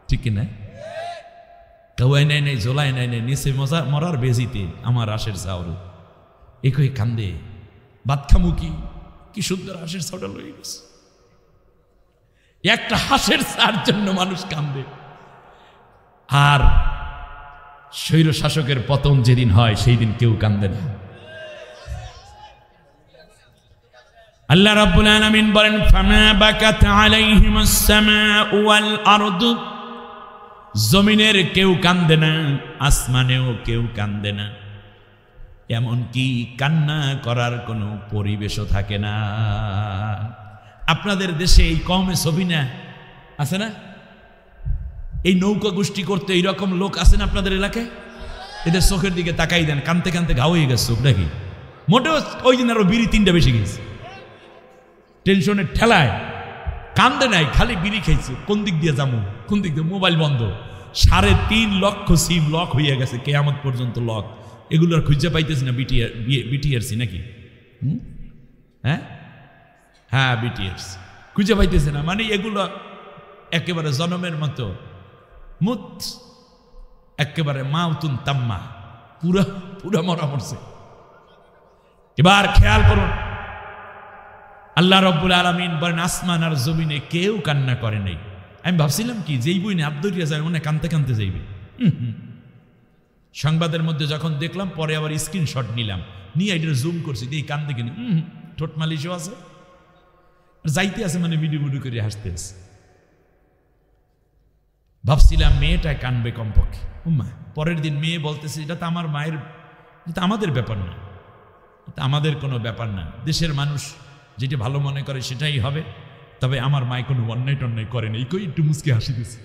ঠিক কিনা? কাউয়াই নাই নাই, জোলাই নাই নাই, নিচে মরার বেজিতে আমার হাঁসের ছাও রে, একই কান্দে। ভাত খামু কি সুন্দর হাঁসের ছাওটা লয়ে গেছে। একটা হাঁসের ছাড় জন্য মানুষ কান্দে। আর স্বৈর শাসকের পতন যেদিন হয়, সেই দিন কেউ কান্দে না। আল্লাহ রাব্বুল আলামিন বলেন, ফামা বাকাত আলাইহিমুস সামাউ ওয়াল আরদু, জমিনের কেউ কান্দে না, আসমানেও কেউ কান্দে না, এমনকি কান্না করার কোনো পরিবেশও থাকে না। আপনাদের দেশে এই কমে সবিনা আছে না, এই নৌকা গোষ্ঠী করতে এইরকম লোক আছেন আপনাদের এলাকায়? এদের চোখের দিকে তাকাই দেন, কানতে কানতে ঘা হয়ে গেছে চোখ নাকি? মোটেও ওই দিন আরো বিড়ি 3টা বেশি গেছে, টেনশনের ঠেলায় কান্দে নাই, খালি বিড়ি খাইছে। কোন দিক দিয়ে যাবো, কোন দিক দিয়ে? মোবাইল বন্ধ, 3.5 লক্ষ সিম লক হয়ে গেছে, কিয়ামত পর্যন্ত লক। এগুলো আর খুঁজে পাইতেছি না। বিটিআরসি নাকি? হ্যাঁ বিটিআরসি খুঁজে পাইতেছে না। মানে এগুলো একেবারে জনমের মতো মুত, একেবারে মাউতুন তাম্মা, পুরা মরা মরছে। এবার খেয়াল করুন, আল্লাহ রাব্বুল আলামিন বলেন, আসমান আর জমিনে কেউ কান্না করে নাই। আমি ভাবছিলাম কি, যেই বই না আব্দুরিয়া যাবে মনে কানতে কানতে যাইবে। সংবাদের মধ্যে যখন দেখলাম, পরে আবার স্ক্রিনশট নিলাম, নিয়ে এটা জুম করছি, দিয়ে কান্দে কিনে ঠোঁট মালিশও আছে, যাইতে আছে, মানে ভিডিও করে হাসতে আছে। ভাবছিলাম মেয়েটায় কানবে কমপক্ষে। পরের দিন মেয়ে বলতেছে, এটা তো আমার মায়ের, এটা আমাদের ব্যাপার না, এটা আমাদের কোনো ব্যাপার না, দেশের মানুষ যেটা ভালো মনে করে সেটাই হবে, তবে আমার মায় কোনো অন্যায় টন্যায় করে না। এই একটু মুচকে হাসি দিছে,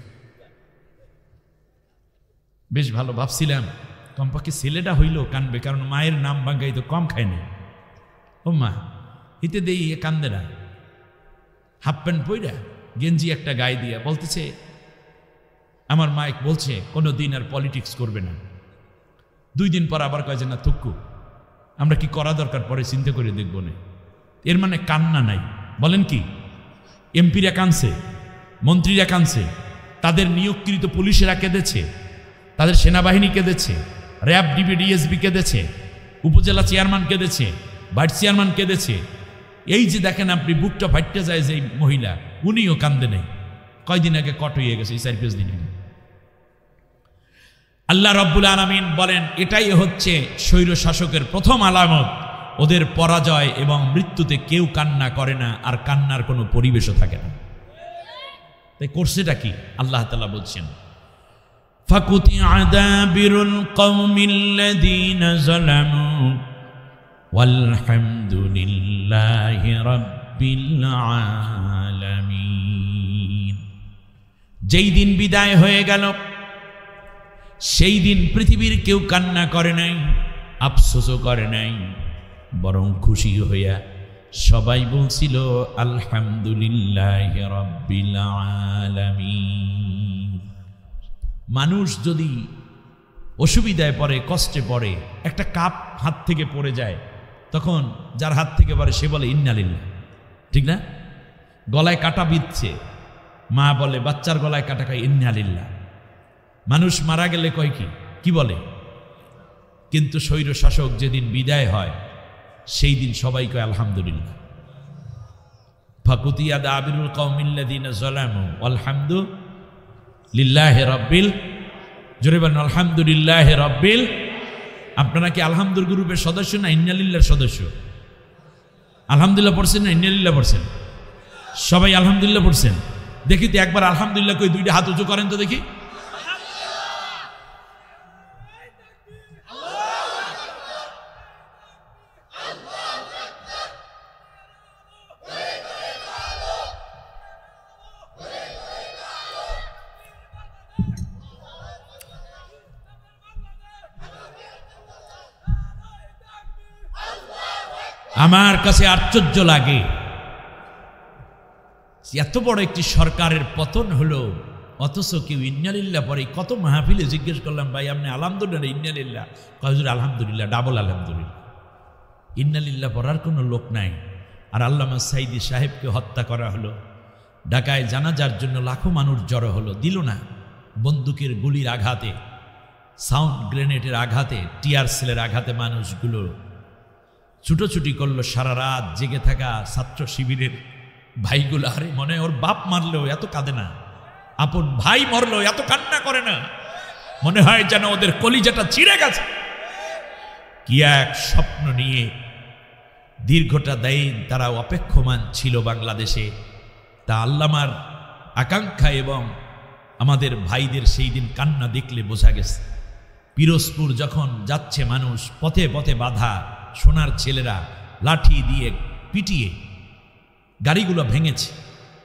বেশ ভালো। ভাবছিলাম কমপক্ষে ছেলেটা হইলেও কানবে, কারণ মায়ের নাম ভাঙ্গাই তো কম খায় না। ও মা, হিতে দেই কান্দে না, হাফ প্যান্ট পইরা গেঞ্জি একটা গায়ে দিয়া বলতেছে, আমার মাইক বলছে কোনো দিন আর পলিটিক্স করবে না। 2 দিন পর আবার কয় যে না থুক্কু, আমরা কি করা দরকার পরে চিন্তা করে দেখব না। এর মানে কান্না নাই, বলেন কি? এমপিরা কাঁদছে, মন্ত্রীরা কাঁদছে, তাদের নিয়োগকৃত পুলিশেরা কেঁদেছে, তাদের সেনাবাহিনী কেঁদেছে, র্যাব, ডিবি, ডিএসবি কেঁদেছে, উপজেলা চেয়ারম্যান কেঁদেছে, ভাইস চেয়ারম্যান কেঁদেছে। এই যে দেখেন আপনি, বুকটা ফাটতে যায় যে মহিলা, উনিও কান্দে নেই। কয়দিন আগে কট হয়ে গেছে, এই 4-5 দিন আগে। আল্লাহ রাব্বুল আলামিন বলেন, এটাই হচ্ছে স্বৈর শাসকের প্রথম আলামত। ওদের পরাজয় এবং মৃত্যুতে কেউ কান্না করে না, আর কান্নার কোনো পরিবেশও থাকে না। তাই করছেটা কি? আল্লাহ তাআলা বলছেন, ফাকুতিআ দাবিরুল কওমিল্লাযীনা যালামু ওয়ালহামদুলিল্লাহি রাব্বিল আলামিন। যেই দিন বিদায় হয়ে গেল, সেই দিন পৃথিবীর কেউ কান্না করে নাই, আফসোসও করে নাই, বরং খুশি হইয়া সবাই বলছিল আলহামদুলিল্লাহি রাব্বিল আলামিন। মানুষ যদি অসুবিধায় পড়ে, কষ্টে পড়ে, একটা কাপ হাত থেকে পড়ে যায়, তখন যার হাত থেকে পড়ে সে বলে ইন্নালিল্লাহ, ঠিক না? গলায় কাটা বিঁধছে, মা বলে বাচ্চার গলায় কাটা খায়, ইন্নালিল্লাহ। মানুষ মারা গেলে কয় কি বলে? কিন্তু স্বৈর শাসক যেদিন বিদায় হয়, সেই দিন সবাই কয় আলহামদুলিল্লাহ। ফাকুতিয়া দাবিরুল কওমিল্লাযীনা যালামু আলহামদুলিল্লাহি রাব্বিল, জোরে বলেন আলহামদুলিল্লাহি রাব্বিল। আপনারা কি আলহামদুলিল্লাহ গ্রুপের সদস্য না ইন্নালিল্লাহর সদস্য? আলহামদুলিল্লাহ পড়ছেন না ইন্নালিল্লাহ পড়ছেন? সবাই আলহামদুলিল্লাহ পড়ছেন। দেখি তো একবার আলহামদুলিল্লাহ কই দুইটা হাত উঁচু করেন তো দেখি। আমার কাছে আশ্চর্য লাগে, এত বড় একটি সরকারের পতন হলো, অথচ কেউ ইন্নালিল্লাহ পরে। কত মাহফিলে জিজ্ঞেস করলাম, ভাই আপনি আলহামদুলিল্লাহ ইন্নালিল্লাহ? হুজুর আলহামদুলিল্লাহ, ডাবল আলহামদুলিল্লাহ। ইন্নালিল্লাহ পড়ার কোনো লোক নাই। আর আল্লামা সাইদি সাহেবকে হত্যা করা হলো, ঢাকায় জানাজার জন্য লাখো মানুষ জড়ো হলো, দিল না। বন্দুকের গুলির আঘাতে, সাউন্ড গ্রেনেডের আঘাতে, টিয়ার সেলের আঘাতে মানুষগুলো ছুটোছুটি করলো। সারা রাত জেগে থাকা ছাত্র শিবিরের ভাইগুলো, আরে মনে হয় ওর বাপ মারলেও এত কাঁদে না, আপন ভাই মরলো এত কান্না করে না, মনে হয় যেন ওদের কলিজাটা ছিঁড়ে গেছে। কি এক স্বপ্ন নিয়ে দীর্ঘটা দিন তারা অপেক্ষমান ছিল বাংলাদেশে। তা আল্লামার আকাঙ্ক্ষা এবং আমাদের ভাইদের সেই দিন কান্না দেখলে বোঝা গেছে। পিরোজপুর যখন যাচ্ছে মানুষ, পথে পথে বাধা, সোনার ছেলেরা লাঠি দিয়ে পিটিয়ে গাড়িগুলো ভেঙেছে,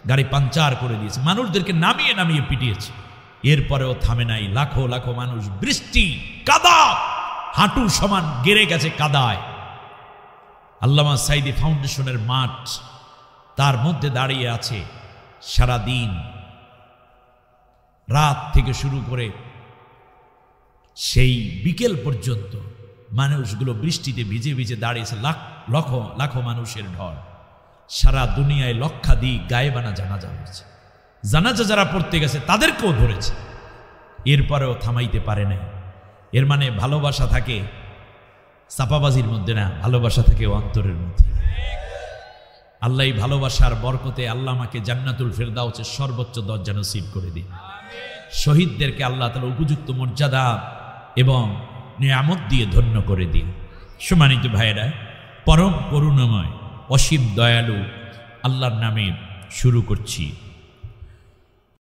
গাড়ি পাঞ্চার করে দিয়েছে, মানুষদেরকে নামিয়ে নামিয়ে পিটিয়েছে। এরপরেও থামে নাই। লাখো লাখো মানুষ, বৃষ্টি, কাদা, হাঁটু সমান গেড়ে গেছে কাদায়। আল্লামা সাইদি ফাউন্ডেশনের মাঠ, তার মধ্যে দাঁড়িয়ে আছে সারা দিন, রাত থেকে শুরু করে সেই বিকেল পর্যন্ত মানুষগুলো বৃষ্টিতে ভিজে ভিজে দাঁড়িয়েছে। লাখো লাখো মানুষের ঢল। সারা দুনিয়ায় লক্ষাধিক গায়েবানা জানাজা হয়েছে। জানাজা যারা পড়তে গেছে তাদেরকেও ধরেছে, এরপরেও থামাইতে পারে নাই। এর মানে ভালোবাসা থাকে চাপাবাজির মধ্যে না, ভালোবাসা থাকে অন্তরের মধ্যে। আল্লাহ ভালোবাসার বরকতে আল্লাহ আমাকে জান্নাতুল ফেরদাউসের সর্বোচ্চ দরজা নসিব করে দিন। শহীদদেরকে আল্লাহ তাআলা উপযুক্ত মর্যাদা এবং নিয়ামত দিয়ে ধন্য করে দিন। সম্মানিত ভাইয়েরা, পরম করুণাময় অসীম দয়ালু আল্লাহর নামে শুরু করছি।